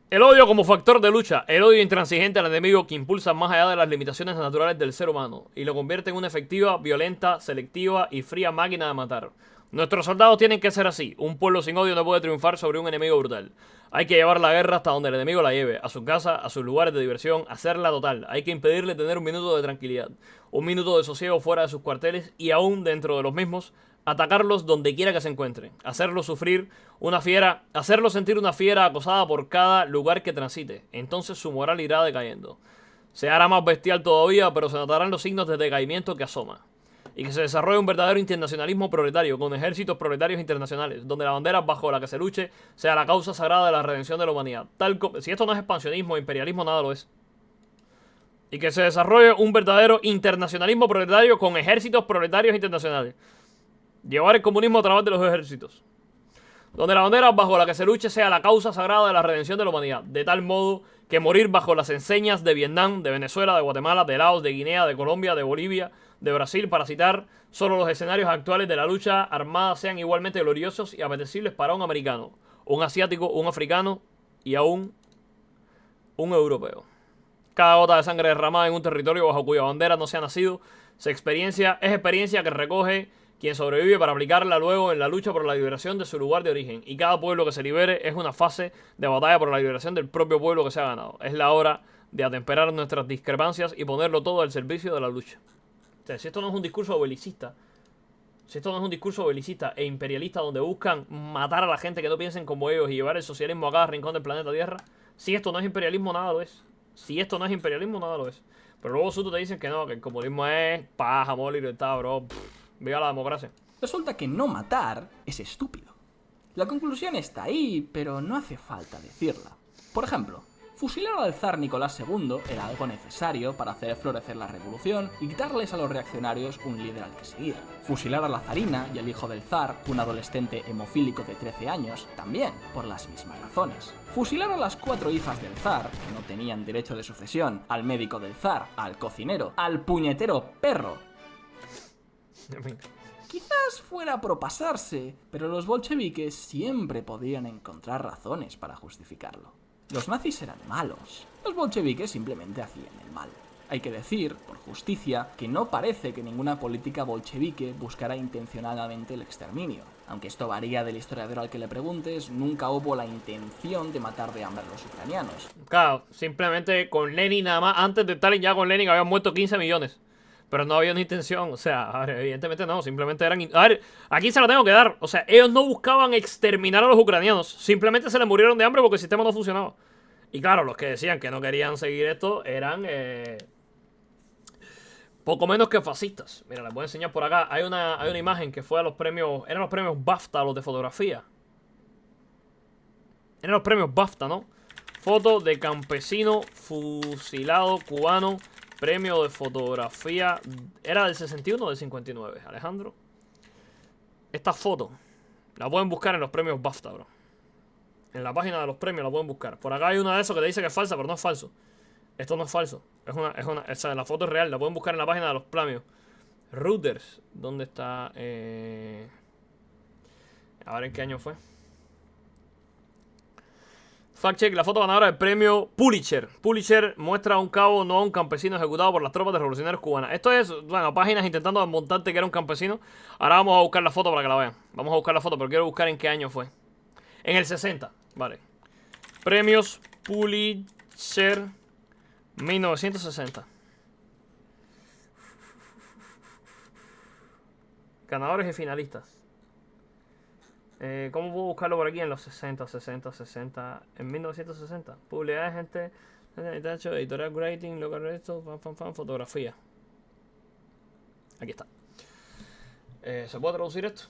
Speaker 1: El odio como factor de lucha, el odio intransigente al enemigo que impulsa más allá de las limitaciones naturales del ser humano y lo convierte en una efectiva, violenta, selectiva y fría máquina de matar. Nuestros soldados tienen que ser así. Un pueblo sin odio no puede triunfar sobre un enemigo brutal. Hay que llevar la guerra hasta donde el enemigo la lleve, a su casa, a sus lugares de diversión, hacerla total. Hay que impedirle tener un minuto de tranquilidad, un minuto de sosiego fuera de sus cuarteles y aún dentro de los mismos, atacarlos donde quiera que se encuentren, hacerlos sufrir una fiera, hacerlos sentir una fiera acosada por cada lugar que transite. Entonces su moral irá decayendo. Se hará más bestial todavía, pero se notarán los signos de decaimiento que asoma. Y que se desarrolle un verdadero internacionalismo proletario, con ejércitos proletarios internacionales, donde la bandera bajo la que se luche sea la causa sagrada de la redención de la humanidad. Si esto no es expansionismo o imperialismo, nada lo es. Y que se desarrolle un verdadero internacionalismo proletario con ejércitos proletarios internacionales. Llevar el comunismo a través de los ejércitos. Donde la bandera bajo la que se luche sea la causa sagrada de la redención de la humanidad. De tal modo que morir bajo las enseñas de Vietnam, de Venezuela, de Guatemala, de Laos, de Guinea, de Colombia, de Bolivia, de Brasil, para citar solo los escenarios actuales de la lucha armada, sean igualmente gloriosos y apetecibles para un americano, un asiático, un africano y aún un europeo. Cada gota de sangre derramada en un territorio bajo cuya bandera no se ha nacido, es experiencia que recoge quien sobrevive para aplicarla luego en la lucha por la liberación de su lugar de origen. Y cada pueblo que se libere es una fase de batalla por la liberación del propio pueblo que se ha ganado. Es la hora de atemperar nuestras discrepancias y ponerlo todo al servicio de la lucha. O sea, si esto no es un discurso belicista, e imperialista donde buscan matar a la gente que no piensen como ellos y llevar el socialismo a cada rincón del planeta Tierra, si esto no es imperialismo, nada lo es. Pero luego tú te dicen que no, que el comunismo es paz, amor, libertad, bro. Viva la democracia.
Speaker 4: Resulta que no matar es estúpido. La conclusión está ahí, pero no hace falta decirla. Por ejemplo, fusilar al zar Nicolás II era algo necesario para hacer florecer la revolución y quitarles a los reaccionarios un líder al que seguir. Fusilar a la zarina y al hijo del zar, un adolescente hemofílico de 13 años, también por las mismas razones. Fusilar a las 4 hijas del zar, que no tenían derecho de sucesión, al médico del zar, al cocinero, al puñetero perro. Quizás fuera propasarse, pero los bolcheviques siempre podían encontrar razones para justificarlo. Los nazis eran malos, los bolcheviques simplemente hacían el mal. Hay que decir, por justicia, que no parece que ninguna política bolchevique buscara intencionadamente el exterminio. Aunque esto varía del historiador al que le preguntes, nunca hubo la intención de matar de hambre a los ucranianos.
Speaker 1: Claro, simplemente con Lenin nada más, antes de Stalin ya con Lenin habían muerto 15 millones. Pero no había una intención, o sea, a ver, evidentemente no, simplemente eran... A ver, aquí se la tengo que dar, o sea, ellos no buscaban exterminar a los ucranianos, simplemente se les murieron de hambre porque el sistema no funcionaba. Y claro, los que decían que no querían seguir esto eran poco menos que fascistas. Mira, les voy a enseñar por acá, hay una imagen que fue a los premios, eran los premios BAFTA, los de fotografía. Eran los premios BAFTA, ¿no? Foto de campesino fusilado cubano. Premio de fotografía. ¿Era del 61 o del 59, Alejandro? Esta foto la pueden buscar en los premios BAFTA, bro. En la página de los premios la pueden buscar. Por acá hay una de esos que te dice que es falsa, pero no es falso. Esto no es falso. O sea, la foto es real. La pueden buscar en la página de los premios. Reuters. ¿Dónde está? A ver en qué año fue. Fact check, la foto ganadora del premio Pulitzer. Pulitzer muestra a un cabo, no a un campesino ejecutado por las tropas de revolucionarios cubanas. Esto es, bueno, páginas intentando desmontarte que era un campesino. Ahora vamos a buscar la foto para que la vean. Vamos a buscar la foto, pero quiero buscar en qué año fue. En el 60, vale. Premios Pulitzer 1960. Ganadores y finalistas. ¿Cómo puedo buscarlo por aquí? En los 60. En 1960. Publicidad, gente, editorial writing, local resto, fotografía. Aquí está. ¿Se puede traducir esto?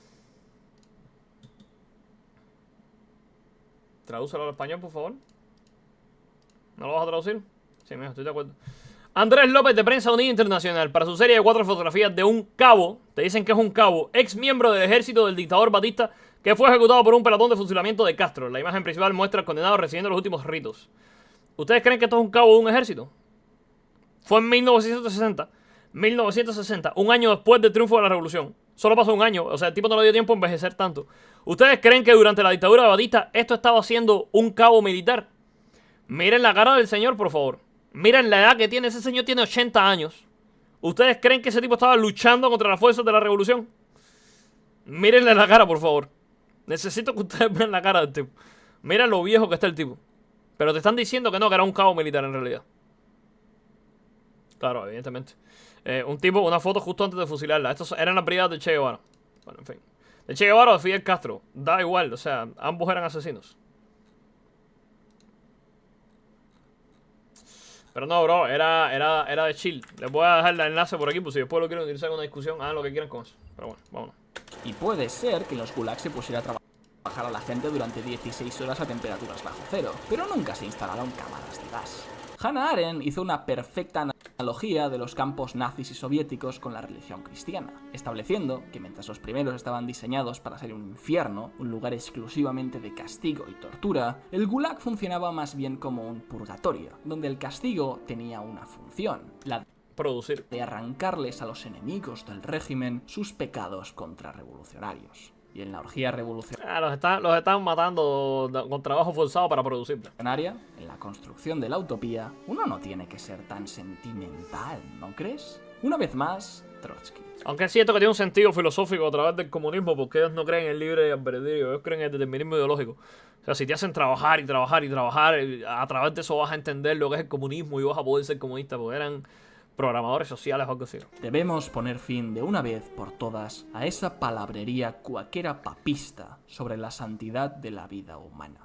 Speaker 1: Tradúcelo al español, por favor. ¿No lo vas a traducir? Sí, mira, estoy de acuerdo. Andrés López, de Prensa Unida Internacional, para su serie de 4 fotografías de un cabo, te dicen que es un cabo, ex miembro del ejército del dictador Batista, que fue ejecutado por un pelotón de fusilamiento de Castro. La imagen principal muestra al condenado recibiendo los últimos ritos. ¿Ustedes creen que esto es un cabo de un ejército? Fue en 1960. 1960, un año después del triunfo de la revolución. Solo pasó un año, o sea, el tipo no le dio tiempo a envejecer tanto. ¿Ustedes creen que durante la dictadura de Batista esto estaba haciendo un cabo militar? Miren la cara del señor, por favor. Miren la edad que tiene. Ese señor tiene 80 años. ¿Ustedes creen que ese tipo estaba luchando contra las fuerzas de la revolución? Mírenle la cara, por favor. Necesito que ustedes vean la cara del tipo. Miren lo viejo que está el tipo. Pero te están diciendo que no, que era un cabo militar en realidad. Claro, evidentemente. Un tipo, una foto justo antes de fusilarla. Estos eran las brigadas de Che Guevara. Bueno, en fin. De Che Guevara o de Fidel Castro. Da igual, o sea, ambos eran asesinos. Pero no, bro, era de chill. Les voy a dejar el enlace por aquí, pues si después lo quieren utilizar en una discusión, hagan lo que quieran con eso. Pero bueno, vámonos.
Speaker 4: Y puede ser que en los gulags se pusiera a trabajar a la gente durante 16 horas a temperaturas bajo cero, pero nunca se instalaron cámaras de gas. Hannah Arendt hizo una perfecta analogía de los campos nazis y soviéticos con la religión cristiana, estableciendo que mientras los primeros estaban diseñados para ser un infierno, un lugar exclusivamente de castigo y tortura, el gulag funcionaba más bien como un purgatorio, donde el castigo tenía una función, la de arrancarles a los enemigos del régimen sus pecados contrarrevolucionarios. Y en la orgía revolucionaria,
Speaker 1: los están matando con trabajo forzado para producir.
Speaker 4: en la construcción de la utopía, uno no tiene que ser tan sentimental, ¿no crees? Una vez más, Trotsky.
Speaker 1: Aunque es cierto que tiene un sentido filosófico a través del comunismo, porque ellos no creen en el libre albedrío, ellos creen en el determinismo ideológico. O sea, si te hacen trabajar y trabajar y trabajar, a través de eso vas a entender lo que es el comunismo y vas a poder ser comunista, porque eran programadores sociales o algo así.
Speaker 4: Debemos poner fin de una vez por todas a esa palabrería cuaquera papista sobre la santidad de la vida humana.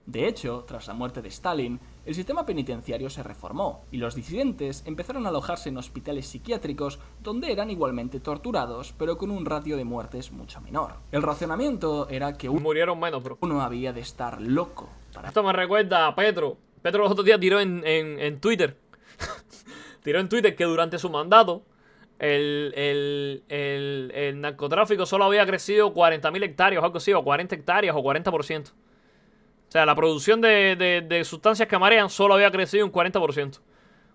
Speaker 4: De hecho, tras la muerte de Stalin, el sistema penitenciario se reformó y los disidentes empezaron a alojarse en hospitales psiquiátricos donde eran igualmente torturados, pero con un ratio de muertes mucho menor. El razonamiento era que
Speaker 1: murieron menos, bro.
Speaker 4: Uno había de estar loco para...
Speaker 1: Esto me recuerda a Petro. Petro los otros días tiró en Twitter. Tiró en Twitter que durante su mandato el narcotráfico solo había crecido 40.000 hectáreas o algo así, o 40 hectáreas o 40%. O sea, la producción de sustancias que marean solo había crecido un 40%.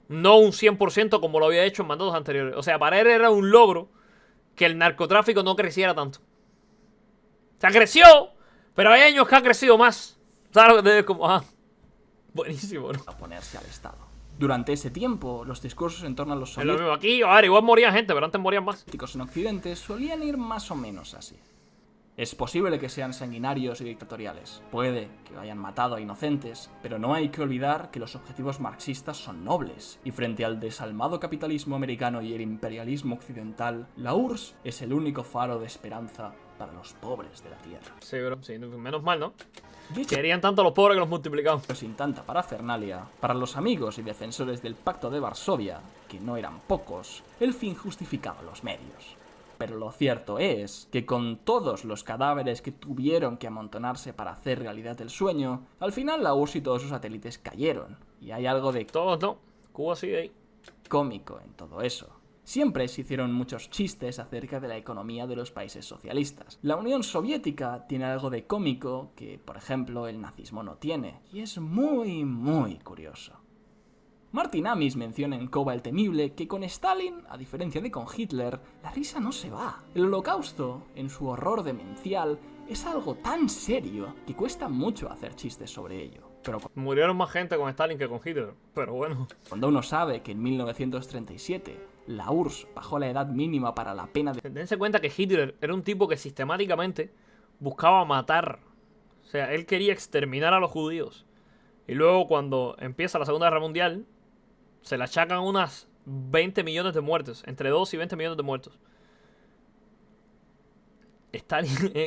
Speaker 1: No un 100% como lo había hecho en mandatos anteriores. O sea, para él era un logro que el narcotráfico no creciera tanto. O sea, creció, pero hay años que ha crecido más. ¿Sabes lo que te digo? Como, buenísimo, ¿no?
Speaker 4: Oponerse al Estado. Durante ese tiempo, los discursos en torno a los
Speaker 1: Es lo mismo aquí, a ver, igual moría gente, pero antes morían más.
Speaker 4: En Occidente solían ir más o menos así. Es posible que sean sanguinarios y dictatoriales. Puede que hayan matado a inocentes, pero no hay que olvidar que los objetivos marxistas son nobles. Y frente al desalmado capitalismo americano y el imperialismo occidental, la URSS es el único faro de esperanza para los pobres de la tierra.
Speaker 1: Sí, bro, sí, menos mal, ¿no? Querían tanto a los pobres que los multiplicaban.
Speaker 4: Pero sin tanta parafernalia, para los amigos y defensores del Pacto de Varsovia, que no eran pocos, el fin justificaba los medios. Pero lo cierto es que con todos los cadáveres que tuvieron que amontonarse para hacer realidad el sueño, al final la URSS y todos sus satélites cayeron. Y hay algo de
Speaker 1: todos no, Cuba sigue ahí.
Speaker 4: Cómico en todo eso. Siempre se hicieron muchos chistes acerca de la economía de los países socialistas. La Unión Soviética tiene algo de cómico que, por ejemplo, el nazismo no tiene. Y es muy, muy curioso. Martin Amis menciona en Koba el Temible que con Stalin, a diferencia de con Hitler, la risa no se va. El Holocausto, en su horror demencial, es algo tan serio que cuesta mucho hacer chistes sobre ello. Pero
Speaker 1: murieron más gente con Stalin que con Hitler, pero bueno.
Speaker 4: Cuando uno sabe que en 1937 la URSS bajó la edad mínima para la pena de...
Speaker 1: Dense cuenta que Hitler era un tipo que sistemáticamente buscaba matar. O sea, él quería exterminar a los judíos. Y luego cuando empieza la Segunda Guerra Mundial, se le achacan unas 20 millones de muertes. Entre 2 y 20 millones de muertos.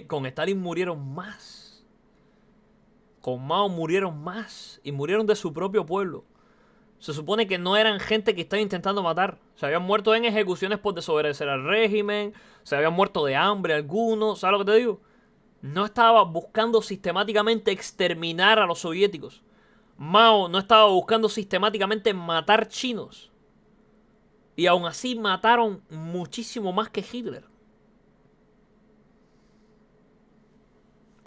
Speaker 1: Con Stalin murieron más. Con Mao murieron más. Y murieron de su propio pueblo. Se supone que no eran gente que estaba intentando matar. Se habían muerto en ejecuciones por desobedecer al régimen. Se habían muerto de hambre algunos. ¿Sabes lo que te digo? No estaba buscando sistemáticamente exterminar a los soviéticos. Mao no estaba buscando sistemáticamente matar chinos. Y aún así mataron muchísimo más que Hitler.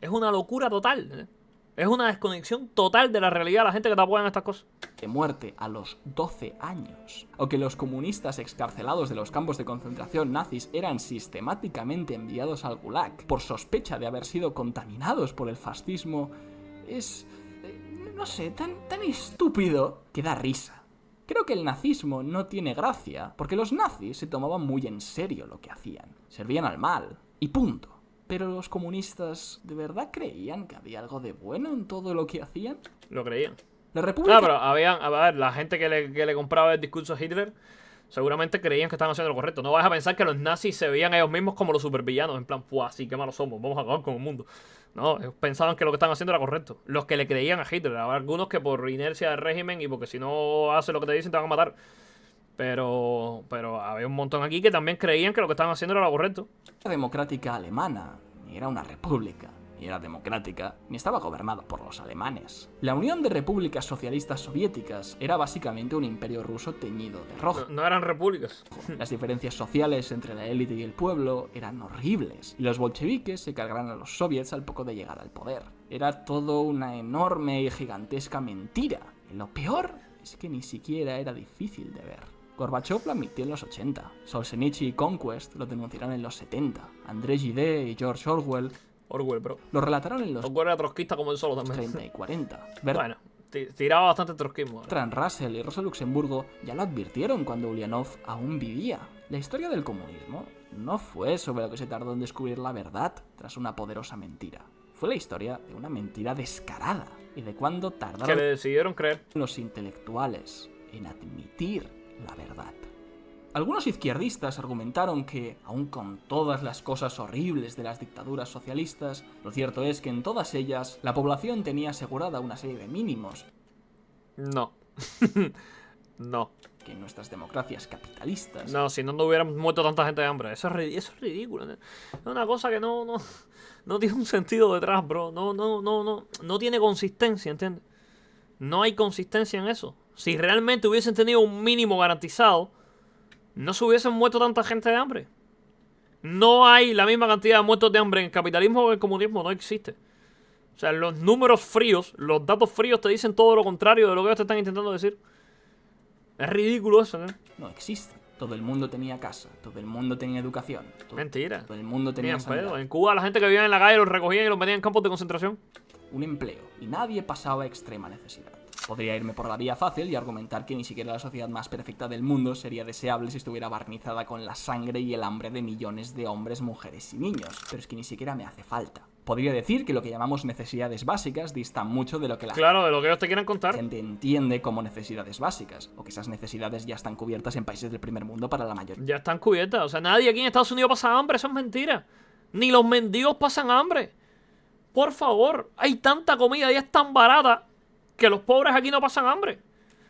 Speaker 1: Es una locura total, ¿eh? Es una desconexión total de la realidad la gente que te apoya en estas cosas.
Speaker 4: De muerte a los 12 años. O que los comunistas excarcelados de los campos de concentración nazis eran sistemáticamente enviados al Gulag por sospecha de haber sido contaminados por el fascismo. Es... no sé, tan estúpido que da risa. Creo que el nazismo no tiene gracia, porque los nazis se tomaban muy en serio lo que hacían. Servían al mal, y punto. Pero los comunistas, ¿de verdad creían que había algo de bueno en todo lo que hacían?
Speaker 1: Lo creían.
Speaker 4: La República...
Speaker 1: No, pero habían, a ver, la gente que le compraba el discurso a Hitler seguramente creían que estaban haciendo lo correcto. No vas a pensar que los nazis se veían a ellos mismos como los supervillanos, en plan, ¡puah, sí, qué malos somos! Vamos a acabar con el mundo. No, ellos pensaban que lo que estaban haciendo era correcto. Los que le creían a Hitler. Había algunos que por inercia del régimen y porque si no haces lo que te dicen te van a matar. Pero había un montón aquí que también creían que lo que estaban haciendo era lo correcto.
Speaker 4: La democrática alemana ni era una república, ni era democrática, ni estaba gobernada por los alemanes. La Unión de Repúblicas Socialistas Soviéticas era básicamente un imperio ruso teñido de rojo.
Speaker 1: No eran repúblicas.
Speaker 4: Las diferencias sociales entre la élite y el pueblo eran horribles, y los bolcheviques se cargaron a los soviets al poco de llegar al poder. Era todo una enorme y gigantesca mentira. Y lo peor es que ni siquiera era difícil de ver. Gorbachev lo admitió en los 80, Solzhenitsyn y Conquest lo denunciaron en los 70, André Gide y George Orwell
Speaker 1: bro.
Speaker 4: lo relataron en los
Speaker 1: Orwell era trotskista como él solo también.
Speaker 4: 30 y 40.
Speaker 1: Bueno, tiraba bastante trotskismo.
Speaker 4: Bertrand Russell y Rosa Luxemburgo ya lo advirtieron cuando Ulyanov aún vivía. La historia del comunismo no fue sobre lo que se tardó en descubrir la verdad tras una poderosa mentira. Fue la historia de una mentira descarada y de cuándo
Speaker 1: Que
Speaker 4: tardaron
Speaker 1: le decidieron creer.
Speaker 4: los intelectuales en admitir la verdad. Algunos izquierdistas argumentaron que, aun con todas las cosas horribles de las dictaduras socialistas, lo cierto es que en todas ellas la población tenía asegurada una serie de mínimos
Speaker 1: No. No.
Speaker 4: que en nuestras democracias capitalistas...
Speaker 1: No, si no hubieran muerto tanta gente de hambre. Eso es ridículo, ¿no? Es una cosa que no tiene un sentido detrás, bro. No tiene consistencia, ¿entiendes? No hay consistencia en eso. Si realmente hubiesen tenido un mínimo garantizado, no se hubiesen muerto tanta gente de hambre. No hay la misma cantidad de muertos de hambre en el capitalismo o en el comunismo. No existe. O sea, los números fríos, los datos fríos te dicen todo lo contrario de lo que ellos te están intentando decir. Es ridículo eso, ¿no?
Speaker 4: No existe. Todo el mundo tenía casa, todo el mundo tenía educación.
Speaker 1: Mentira.
Speaker 4: Todo el mundo tenía sanidad,
Speaker 1: En Cuba la gente que vivía en la calle los recogían y los metían en campos de concentración.
Speaker 4: un empleo, y nadie pasaba extrema necesidad. Podría irme por la vía fácil y argumentar que ni siquiera la sociedad más perfecta del mundo sería deseable si estuviera barnizada con la sangre y el hambre de millones de hombres, mujeres y niños, pero es que ni siquiera me hace falta. Podría decir que lo que llamamos necesidades básicas dista mucho de lo que la
Speaker 1: Claro, de lo que ellos te quieran contar.
Speaker 4: gente entiende como necesidades básicas, o que esas necesidades ya están cubiertas en países del primer mundo para la mayoría.
Speaker 1: Ya están cubiertas. O sea, nadie aquí en Estados Unidos pasa hambre, eso es mentira. Ni los mendigos pasan hambre. Por favor, hay tanta comida y es tan barata que los pobres aquí no pasan hambre.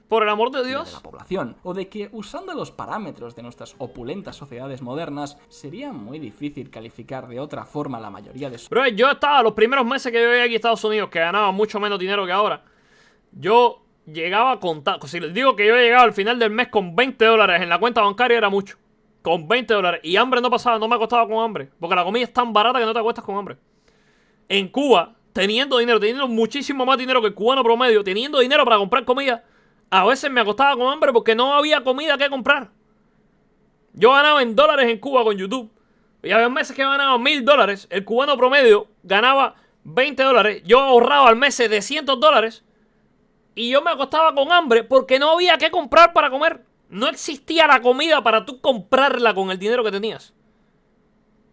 Speaker 1: Por el amor de
Speaker 4: De la
Speaker 1: Dios.
Speaker 4: población, o de que usando los parámetros de nuestras opulentas sociedades modernas sería muy difícil calificar de otra forma la mayoría de
Speaker 1: Bro, yo estaba los primeros meses que yo llegué aquí a Estados Unidos, que ganaba mucho menos dinero que ahora. Yo llegaba a contar, si les digo que yo llegaba al final del mes con $20 en la cuenta bancaria era mucho. Con $20. Y hambre no pasaba, no me acostaba con hambre. Porque la comida es tan barata que no te acuestas con hambre. En Cuba, teniendo dinero, teniendo muchísimo más dinero que el cubano promedio, teniendo dinero para comprar comida, a veces me acostaba con hambre porque no había comida que comprar. Yo ganaba en dólares en Cuba con YouTube. Y había meses que ganaba $1000. El cubano promedio ganaba $20. Yo ahorraba al mes $700. Y yo me acostaba con hambre porque no había que comprar para comer. No existía la comida para tú comprarla con el dinero que tenías.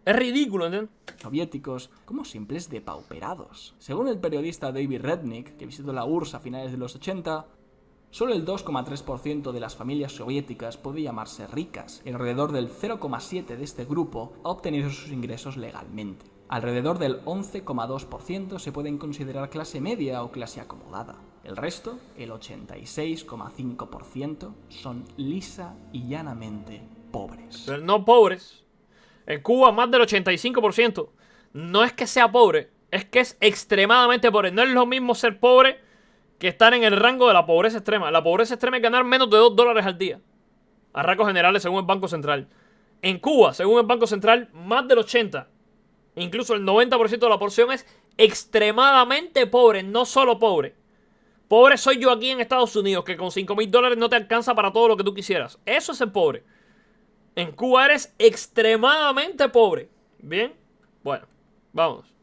Speaker 1: Es ridículo, ¿entiendes?
Speaker 4: soviéticos como simples depauperados. Según el periodista David Rednick, que visitó la URSS a finales de los 80, solo el 2,3% de las familias soviéticas puede llamarse ricas, y alrededor del 0,7% de este grupo ha obtenido sus ingresos legalmente. Alrededor del 11,2% se pueden considerar clase media o clase acomodada. El resto, el 86,5%, son lisa y llanamente pobres.
Speaker 1: Pero no pobres. En Cuba más del 85% no es que sea pobre, es que es extremadamente pobre. No es lo mismo ser pobre que estar en el rango de la pobreza extrema. La pobreza extrema es ganar menos de $2 al día. A rasgos generales, según el Banco Central. En Cuba, según el Banco Central, más del 80%, incluso el 90% de la porción es extremadamente pobre, no solo pobre. Pobre soy yo aquí en Estados Unidos, que con $5.000 no te alcanza para todo lo que tú quisieras. Eso es ser pobre. En Cuba eres extremadamente pobre. ¿Bien? Bueno, vamos.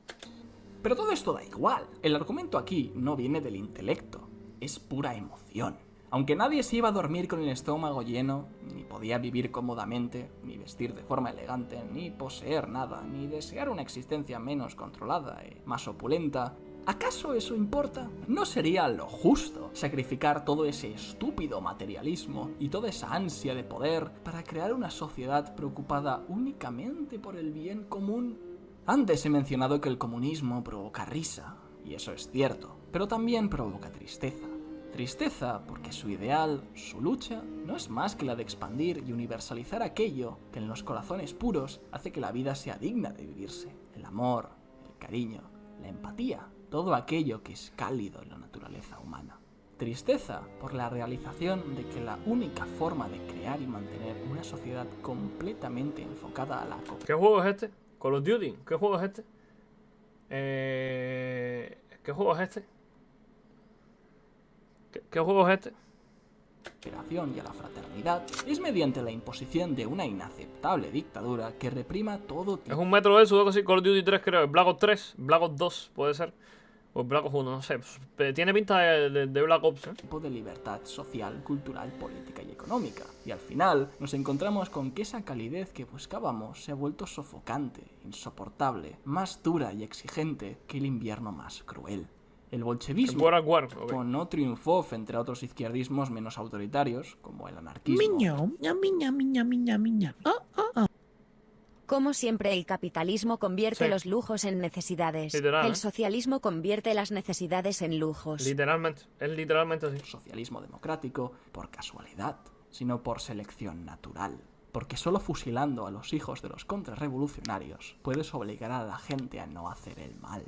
Speaker 4: Pero todo esto da igual. El argumento aquí no viene del intelecto, es pura emoción. Aunque nadie se iba a dormir con el estómago lleno, ni podía vivir cómodamente, ni vestir de forma elegante, ni poseer nada, ni desear una existencia menos controlada y más opulenta, ¿acaso eso importa? ¿No sería lo justo sacrificar todo ese estúpido materialismo y toda esa ansia de poder para crear una sociedad preocupada únicamente por el bien común? Antes he mencionado que el comunismo provoca risa, y eso es cierto, pero también provoca tristeza. Tristeza porque su ideal, su lucha, no es más que la de expandir y universalizar aquello que en los corazones puros hace que la vida sea digna de vivirse. El amor, el cariño, la empatía, todo aquello que es cálido en la naturaleza humana. Tristeza por la realización de que la única forma de crear y mantener una sociedad completamente enfocada a la
Speaker 1: ¿Qué juego es este? Call of Duty. ¿Qué juego es este? ¿Qué juego es este? ¿Qué juego es este?
Speaker 4: cooperación y a la fraternidad es mediante la imposición de una inaceptable dictadura que reprima todo tipo.
Speaker 1: Es un metro de eso, algo así, Call of Duty 3 creo, el Black Ops 3, Black Ops 2 puede ser, o el Black Ops 1, no sé, tiene pinta de Black Ops,
Speaker 4: Tipo de libertad social, cultural, política y económica. Y al final nos encontramos con que esa calidez que buscábamos se ha vuelto sofocante, insoportable, más dura y exigente que el invierno más cruel. El bolchevismo
Speaker 1: okay.
Speaker 4: No triunfó frente a otros izquierdismos menos autoritarios, como el anarquismo.
Speaker 3: Como siempre, el capitalismo convierte los lujos en necesidades.
Speaker 1: Literal,
Speaker 3: el socialismo convierte las necesidades en lujos.
Speaker 1: Literalmente, es literalmente así.
Speaker 4: Socialismo democrático por casualidad, sino por selección natural. Porque solo fusilando a los hijos de los contrarrevolucionarios puedes obligar a la gente a no hacer el mal.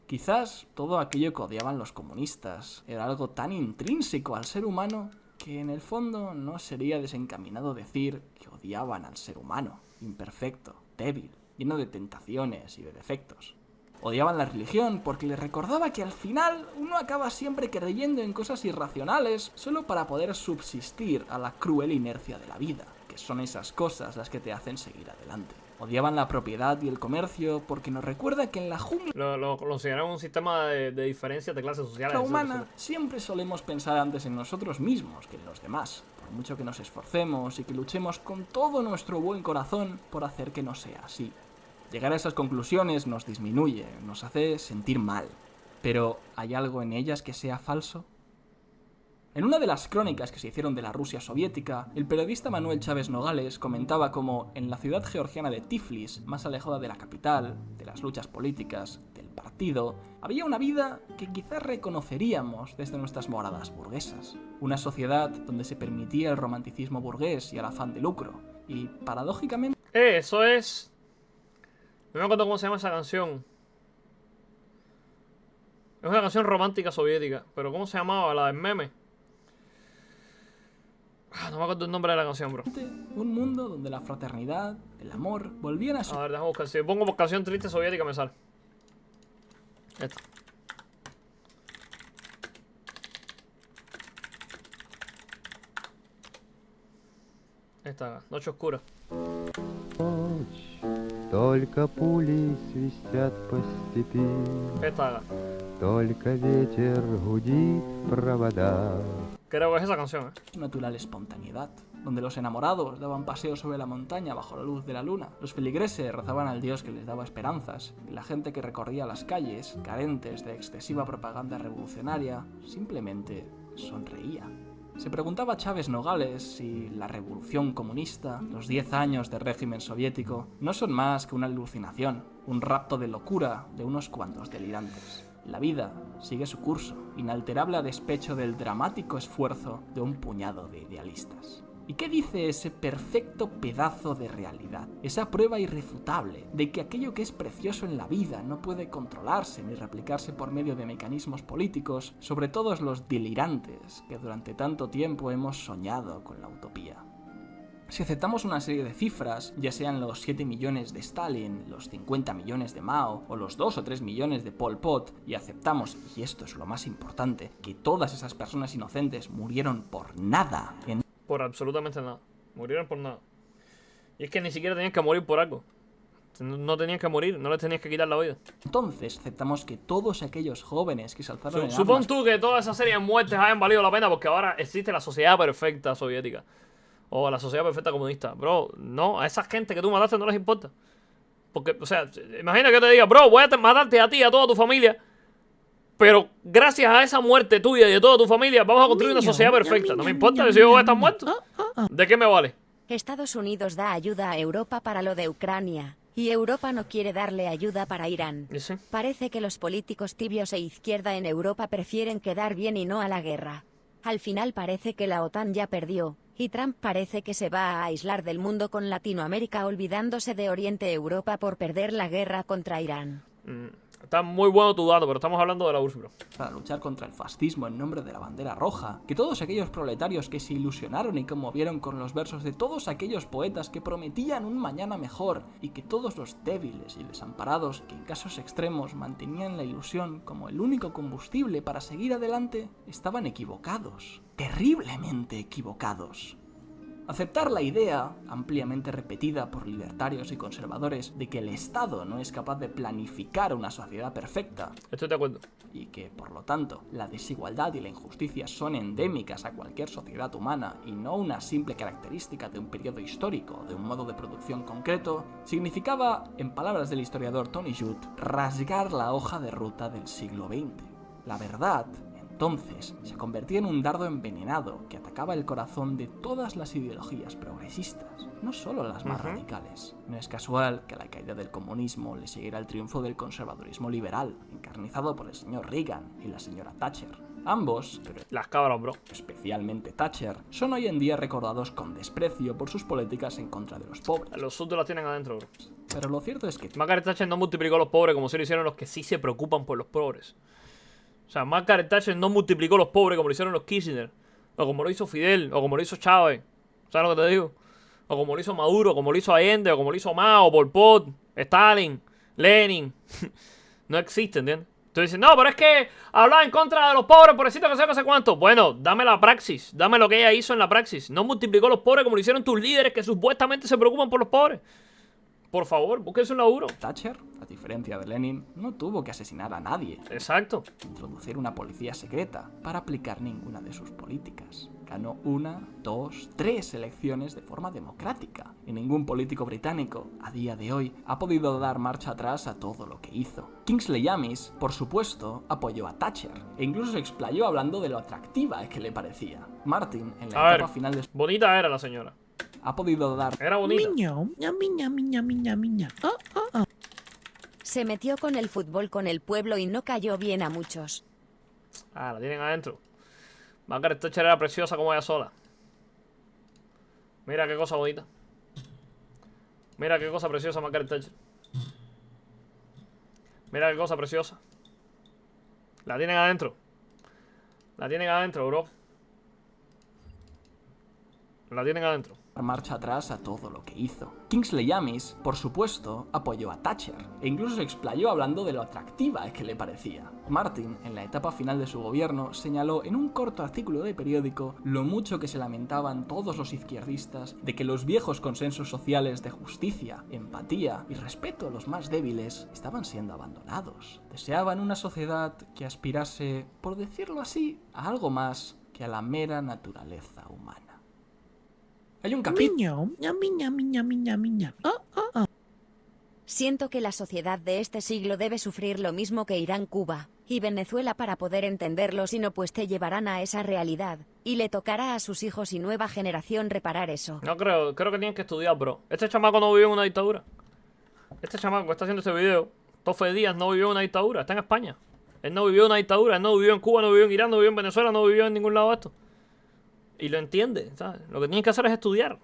Speaker 4: Quizás todo aquello que odiaban los comunistas era algo tan intrínseco al ser humano que en el fondo no sería desencaminado decir que odiaban al ser humano, imperfecto, débil, lleno de tentaciones y de defectos. Odiaban la religión porque les recordaba que al final uno acaba siempre creyendo en cosas irracionales solo para poder subsistir a la cruel inercia de la vida, que son esas cosas las que te hacen seguir adelante. Odiaban la propiedad y el comercio porque nos recuerda que en la jungla
Speaker 1: lo consideraron un sistema de diferencias de clases sociales.
Speaker 4: La humana siempre solemos pensar antes en nosotros mismos que en los demás, por mucho que nos esforcemos y que luchemos con todo nuestro buen corazón por hacer que no sea así. Llegar a esas conclusiones nos disminuye, nos hace sentir mal, pero ¿hay algo en ellas que sea falso? En una de las crónicas que se hicieron de la Rusia soviética, el periodista Manuel Chávez Nogales comentaba cómo en la ciudad georgiana de Tiflis, más alejada de la capital, de las luchas políticas, del partido, había una vida que quizás reconoceríamos desde nuestras moradas burguesas. Una sociedad donde se permitía el romanticismo burgués y el afán de lucro. Y, paradójicamente...
Speaker 1: Eso es... No me acuerdo cómo se llama esa canción. Es una canción romántica soviética, pero ¿cómo se llamaba? La del meme. No me acuerdo el nombre de la canción, bro.
Speaker 4: Un mundo donde la fraternidad, el amor, volvían a...
Speaker 1: A ver, déjame buscar. Si pongo por canción triste soviética me sale. Esta. Esta, Noche Oscura.
Speaker 7: Только пули свистят по степи,
Speaker 1: Esta.
Speaker 7: только ветер гудит провода.
Speaker 1: Creo que es esa canción,
Speaker 4: Natural espontaneidad, donde los enamorados daban paseos sobre la montaña bajo la luz de la luna, los feligreses rezaban al Dios que les daba esperanzas, y la gente que recorría las calles, carentes de excesiva propaganda revolucionaria, simplemente sonreía. Se preguntaba Chávez Nogales si la revolución comunista, los 10 años de régimen soviético, no son más que una alucinación, un rapto de locura de unos cuantos delirantes. La vida sigue su curso, inalterable a despecho del dramático esfuerzo de un puñado de idealistas. ¿Y qué dice ese perfecto pedazo de realidad? Esa prueba irrefutable de que aquello que es precioso en la vida no puede controlarse ni replicarse por medio de mecanismos políticos, sobre todos los delirantes que durante tanto tiempo hemos soñado con la utopía. Si aceptamos una serie de cifras, ya sean los 7 millones de Stalin, los 50 millones de Mao o los 2 o 3 millones de Pol Pot, y aceptamos, y esto es lo más importante, que todas esas personas inocentes murieron por nada en
Speaker 1: Por absolutamente nada. Murieron por nada. Y es que ni siquiera tenían que morir por algo. No tenían que morir, no les tenías que quitar la vida.
Speaker 4: Entonces aceptamos que todos aquellos jóvenes que se alzaron en
Speaker 1: Supón
Speaker 4: armas
Speaker 1: tú que toda esa serie de muertes hayan valido la pena porque ahora existe la sociedad perfecta soviética. O la sociedad perfecta comunista. Bro, no, a esa gente que tú mataste no les importa. Porque, o sea, imagina que yo te diga, bro, voy a matarte a ti y a toda tu familia. Pero gracias a esa muerte tuya y de toda tu familia, vamos a construir una sociedad perfecta. No me importa si yo voy a estar muerto. ¿De qué me vale?
Speaker 3: Estados Unidos da ayuda a Europa para lo de Ucrania, y Europa no quiere darle ayuda para Irán.
Speaker 1: ¿Y sí?
Speaker 3: Parece que los políticos tibios e izquierda en Europa prefieren quedar bien y no a la guerra. Al final parece que la OTAN ya perdió, y Trump parece que se va a aislar del mundo con Latinoamérica olvidándose de Oriente Europa por perder la guerra contra Irán.
Speaker 1: Está muy bueno tu dato, pero estamos hablando de la URSS, bro.
Speaker 4: para luchar contra el fascismo en nombre de la bandera roja, que todos aquellos proletarios que se ilusionaron y conmovieron con los versos de todos aquellos poetas que prometían un mañana mejor, y que todos los débiles y desamparados que en casos extremos mantenían la ilusión como el único combustible para seguir adelante, estaban equivocados, terriblemente equivocados. Aceptar la idea, ampliamente repetida por libertarios y conservadores, de que el Estado no es capaz de planificar una sociedad perfecta,
Speaker 1: Estoy de acuerdo.
Speaker 4: y que, por lo tanto, la desigualdad y la injusticia son endémicas a cualquier sociedad humana y no una simple característica de un periodo histórico o de un modo de producción concreto, significaba, en palabras del historiador Tony Judt, rasgar la hoja de ruta del siglo XX. La verdad, entonces, se convertía en un dardo envenenado que atacaba el corazón de todas las ideologías progresistas, no solo las más radicales. No es casual que a la caída del comunismo le siguiera el triunfo del conservadurismo liberal, encarnizado por el señor Reagan y la señora Thatcher. Ambos, pero
Speaker 1: Las cabras, bro.
Speaker 4: especialmente Thatcher, son hoy en día recordados con desprecio por sus políticas en contra de los pobres.
Speaker 1: Los subs las tienen adentro, bro.
Speaker 4: Pero lo cierto es que
Speaker 1: Margaret Thatcher no multiplicó a los pobres como si lo hicieron los que sí se preocupan por los pobres. O sea, Margaret Thatcher no multiplicó los pobres como lo hicieron los Kirchner, o como lo hizo Fidel, o como lo hizo Chávez. ¿Sabes lo que te digo? O como lo hizo Maduro, o como lo hizo Allende, o como lo hizo Mao, Pol Pot, Stalin, Lenin. No existe, ¿entiendes? Tú dices, no, pero es que hablaba en contra de los pobres, pobrecito, que sé, no sé cuánto. Bueno, dame la praxis, dame lo que ella hizo en la praxis. No multiplicó los pobres como lo hicieron tus líderes que supuestamente se preocupan por los pobres. Por favor, búsquense un laburo.
Speaker 4: Thatcher, a diferencia de Lenin, no tuvo que asesinar a nadie,
Speaker 1: Exacto.
Speaker 4: introducir una policía secreta para aplicar ninguna de sus políticas. Ganó 1, 2, 3 elecciones de forma democrática, y ningún político británico, a día de hoy, ha podido dar marcha atrás a todo lo que hizo. Kingsley Amis, por supuesto, apoyó a Thatcher, e incluso se explayó hablando de lo atractiva que le parecía. Martin, en la
Speaker 1: A
Speaker 4: etapa
Speaker 1: ver,
Speaker 4: final de su
Speaker 1: bonita era la señora.
Speaker 4: ha podido dar
Speaker 1: Era bonita.
Speaker 3: Se metió con el fútbol con el pueblo y no cayó bien a muchos.
Speaker 1: Ah, la tienen adentro. Margaret Thatcher era preciosa como ella sola. Mira qué cosa bonita. Mira qué cosa preciosa Margaret Thatcher. Mira qué cosa preciosa. La tienen adentro. La tienen adentro, bro. La tienen adentro.
Speaker 4: marcha atrás a todo lo que hizo. Kingsley Amis, por supuesto, apoyó a Thatcher, e incluso se explayó hablando de lo atractiva que le parecía. Martin, en la etapa final de su gobierno, señaló en un corto artículo de periódico lo mucho que se lamentaban todos los izquierdistas de que los viejos consensos sociales de justicia, empatía y respeto a los más débiles estaban siendo abandonados. Deseaban una sociedad que aspirase, por decirlo así, a algo más que a la mera naturaleza humana. Hay un capítulo.
Speaker 3: Siento que la sociedad de este siglo debe sufrir lo mismo que Irán, Cuba y Venezuela para poder entenderlo, sino pues te llevarán a esa realidad, y le tocará a sus hijos y nueva generación reparar eso.
Speaker 1: No creo que tienen que estudiar, bro. Este chamaco no vivió en una dictadura. Este chamaco que está haciendo este video, Tofe Díaz, no vivió en una dictadura, está en España. Él no vivió una dictadura, él no vivió en Cuba, no vivió en Irán, no vivió en Venezuela, no vivió en ningún lado de esto. Y lo entiende, ¿sabes? Lo que tienes que hacer es estudiar.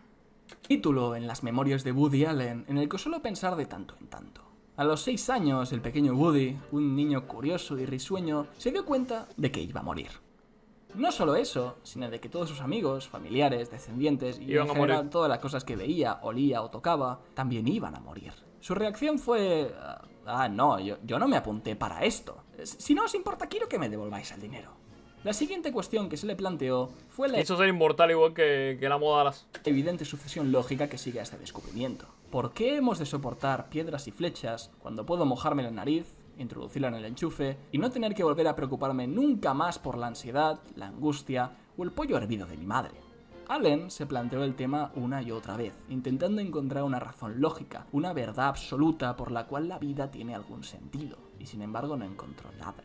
Speaker 4: Título en las memorias de Woody Allen, en el que suelo pensar de tanto en tanto. A los 6 años, el pequeño Woody, un niño curioso y risueño, se dio cuenta de que iba a morir. No solo eso, sino de que todos sus amigos, familiares, descendientes y
Speaker 1: Iban
Speaker 4: en
Speaker 1: a
Speaker 4: general
Speaker 1: morir.
Speaker 4: todas las cosas que veía, olía o tocaba, también iban a morir. Su reacción fue... no, yo no me apunté para esto. Si no os importa, quiero que me devolváis el dinero. La siguiente cuestión que se le planteó fue la
Speaker 1: Quiso ser inmortal igual que la moda de las...
Speaker 4: evidente sucesión lógica que sigue a este descubrimiento. ¿Por qué hemos de soportar piedras y flechas cuando puedo mojarme la nariz, introducirla en el enchufe y no tener que volver a preocuparme nunca más por la ansiedad, la angustia o el pollo hervido de mi madre? Allen se planteó el tema una y otra vez, intentando encontrar una razón lógica, una verdad absoluta por la cual la vida tiene algún sentido, y sin embargo no encontró nada.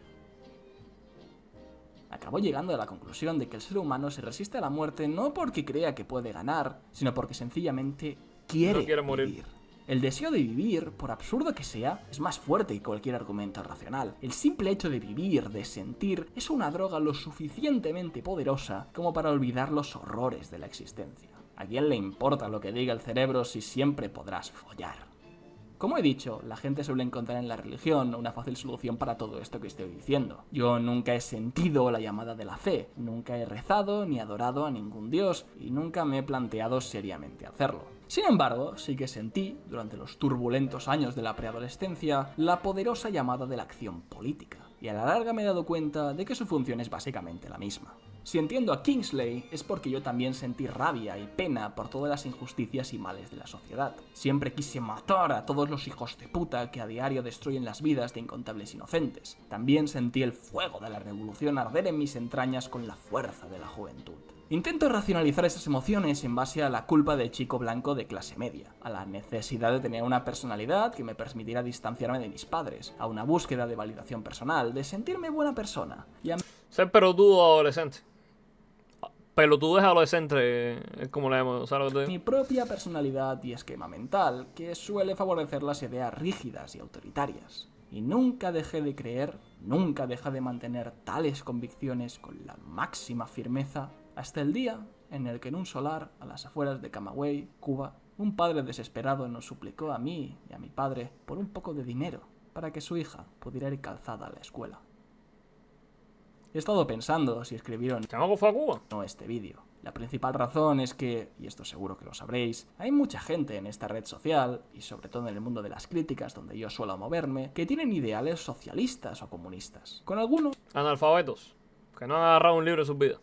Speaker 4: Acabó llegando a la conclusión de que el ser humano se resiste a la muerte no porque crea que puede ganar, sino porque sencillamente quiere,
Speaker 1: No quiere morir.
Speaker 4: vivir. El deseo de vivir, por absurdo que sea, es más fuerte que cualquier argumento racional. El simple hecho de vivir, de sentir, es una droga lo suficientemente poderosa como para olvidar los horrores de la existencia. ¿A quién le importa lo que diga el cerebro si siempre podrás follar? Como he dicho, la gente suele encontrar en la religión una fácil solución para todo esto que estoy diciendo. Yo nunca he sentido la llamada de la fe, nunca he rezado ni adorado a ningún dios y nunca me he planteado seriamente hacerlo. Sin embargo, sí que sentí, durante los turbulentos años de la preadolescencia, la poderosa llamada de la acción política, y a la larga me he dado cuenta de que su función es básicamente la misma. Si entiendo a Kingsley es porque yo también sentí rabia y pena por todas las injusticias y males de la sociedad. Siempre quise matar a todos los hijos de puta que a diario destruyen las vidas de incontables inocentes. También sentí el fuego de la revolución arder en mis entrañas con la fuerza de la juventud. Intento racionalizar esas emociones en base a la culpa del chico blanco de clase media, a la necesidad de tener una personalidad que me permitiera distanciarme de mis padres, a una búsqueda de validación personal, de sentirme buena persona, y a
Speaker 1: Ser pelotudo adolescente. Pelotudez adolescente, es como le llamamos, ¿sabes lo que te digo?
Speaker 4: mi propia personalidad y esquema mental, que suele favorecer las ideas rígidas y autoritarias. Y nunca dejé de creer, nunca dejé de mantener tales convicciones con la máxima firmeza, hasta el día en el que en un solar a las afueras de Camagüey, Cuba, un padre desesperado nos suplicó a mí y a mi padre por un poco de dinero para que su hija pudiera ir calzada a la escuela. He estado pensando si escribir o
Speaker 1: ¿Chamaco fue a Cuba?
Speaker 4: no este vídeo. La principal razón es que, y esto seguro que lo sabréis, hay mucha gente en esta red social, y sobre todo en el mundo de las críticas donde yo suelo moverme, que tienen ideales socialistas o comunistas. Con algunos,
Speaker 1: Analfabetos. Que no han agarrado un libro en sus vidas.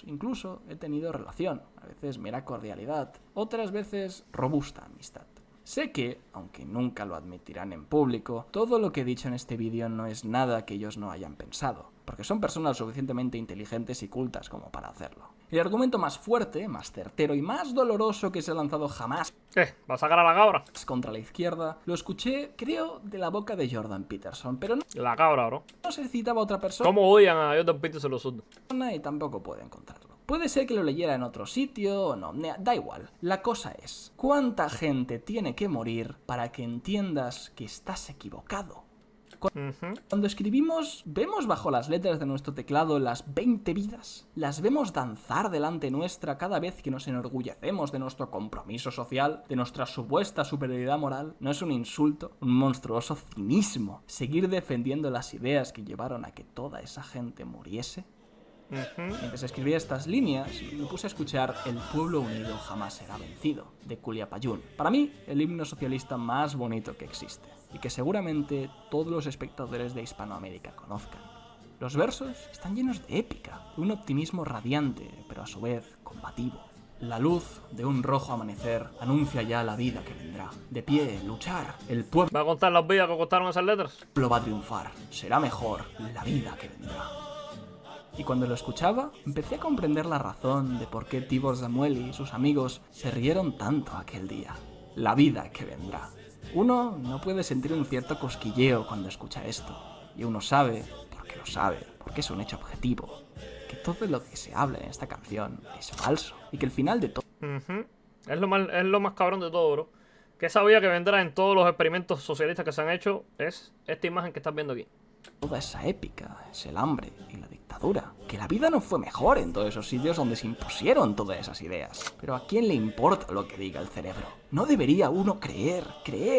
Speaker 4: incluso he tenido relación, a veces mera cordialidad, otras veces robusta amistad. Sé que, aunque nunca lo admitirán en público, todo lo que he dicho en este vídeo no es nada que ellos no hayan pensado, porque son personas suficientemente inteligentes y cultas como para hacerlo. El argumento más fuerte, más certero y más doloroso que se ha lanzado jamás
Speaker 1: ¿Qué? ¿Va a sacar a la cabra?
Speaker 4: contra la izquierda, lo escuché, creo, de la boca de Jordan Peterson, pero
Speaker 1: La cabra, bro.
Speaker 4: no se citaba a otra persona
Speaker 1: ¿Cómo odian a Jordan Peterson los surdos?
Speaker 4: y tampoco puedo encontrarlo. Puede ser que lo leyera en otro sitio o no, da igual. La cosa es, ¿cuánta gente tiene que morir para que entiendas que estás equivocado? Cuando escribimos, vemos bajo las letras de nuestro teclado las 20 vidas. Las vemos danzar delante nuestra cada vez que nos enorgullecemos de nuestro compromiso social, de nuestra supuesta superioridad moral. ¿No es un insulto, un monstruoso cinismo seguir defendiendo las ideas que llevaron a que toda esa gente muriese? Mientras escribía estas líneas, me puse a escuchar El pueblo unido jamás será vencido, de Culiapayún. Para mí, el himno socialista más bonito que existe, y que seguramente todos los espectadores de Hispanoamérica conozcan. Los versos están llenos de épica, de un optimismo radiante, pero a su vez combativo. La luz de un rojo amanecer anuncia ya la vida que vendrá. De pie, luchar, el pueblo
Speaker 1: ¿Va a contar las vidas que costaron esas letras?
Speaker 4: va a triunfar, será mejor la vida que vendrá. Y cuando lo escuchaba, empecé a comprender la razón de por qué Tibor Samuel y sus amigos se rieron tanto aquel día. La vida que vendrá. Uno no puede sentir un cierto cosquilleo cuando escucha esto. Y uno sabe, porque es un hecho objetivo, que todo lo que se habla en esta canción es falso. Y que el final de todo
Speaker 1: Es lo más cabrón de todo, bro. Que esa vida que vendrá en todos los experimentos socialistas que se han hecho es esta imagen que estás viendo aquí.
Speaker 4: toda esa épica, es el hambre y la dictadura. Que la vida no fue mejor en todos esos sitios donde se impusieron todas esas ideas. Pero ¿a quién le importa lo que diga el cerebro? ¿No debería uno creer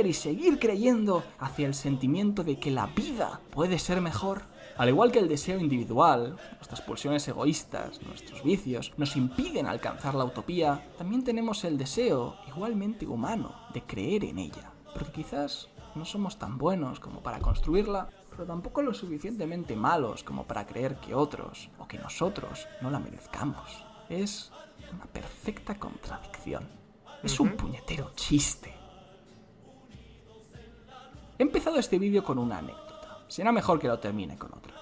Speaker 4: y seguir creyendo hacia el sentimiento de que la vida puede ser mejor? Al igual que el deseo individual, nuestras pulsiones egoístas, nuestros vicios, nos impiden alcanzar la utopía, también tenemos el deseo, igualmente humano, de creer en ella. Porque quizás no somos tan buenos como para construirla, pero tampoco lo suficientemente malos como para creer que otros, o que nosotros, no la merezcamos. Es una perfecta contradicción. Es un puñetero chiste. He empezado este vídeo con una anécdota. Será mejor que lo termine con otra.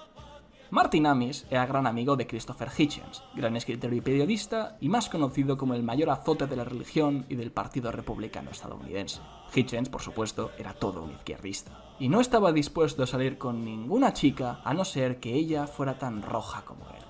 Speaker 4: Martin Amis era gran amigo de Christopher Hitchens, gran escritor y periodista, y más conocido como el mayor azote de la religión y del Partido Republicano estadounidense. Hitchens, por supuesto, era todo un izquierdista, y no estaba dispuesto a salir con ninguna chica a no ser que ella fuera tan roja como él.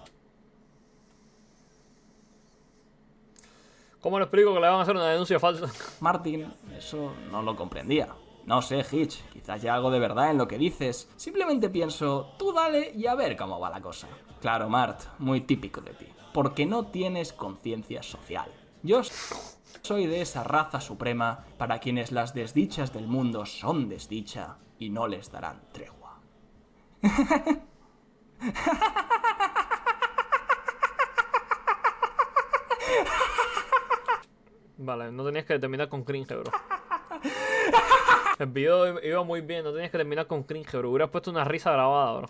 Speaker 1: ¿Cómo le explico que le van a hacer una denuncia falsa?
Speaker 4: Martin eso no lo comprendía. No sé, Hitch, quizás haya algo de verdad en lo que dices. Simplemente pienso, tú dale y a ver cómo va la cosa. Claro, Mart, muy típico de ti. Porque no tienes conciencia social. Yo soy de esa raza suprema para quienes las desdichas del mundo son desdicha y no les darán tregua.
Speaker 1: Vale, no tenías que terminar con cringe, bro. El video iba muy bien, no tenías que terminar con cringe, bro. Hubieras puesto una risa grabada, bro.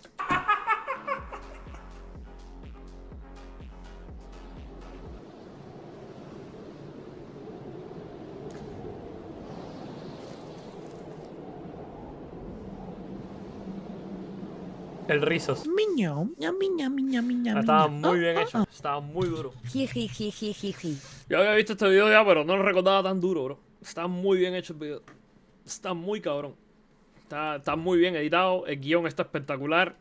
Speaker 1: El Rizos. Estaba muy bien hecho, estaba muy duro.
Speaker 3: Jijijijijiji.
Speaker 1: Yo había visto este video ya, pero no lo recordaba tan duro, bro. Está muy bien hecho el video. Está muy cabrón. Está muy bien editado. El guión está espectacular.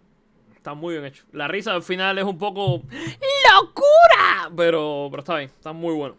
Speaker 1: Está muy bien hecho. La risa al final es un poco ¡locura! Pero está bien. Está muy bueno.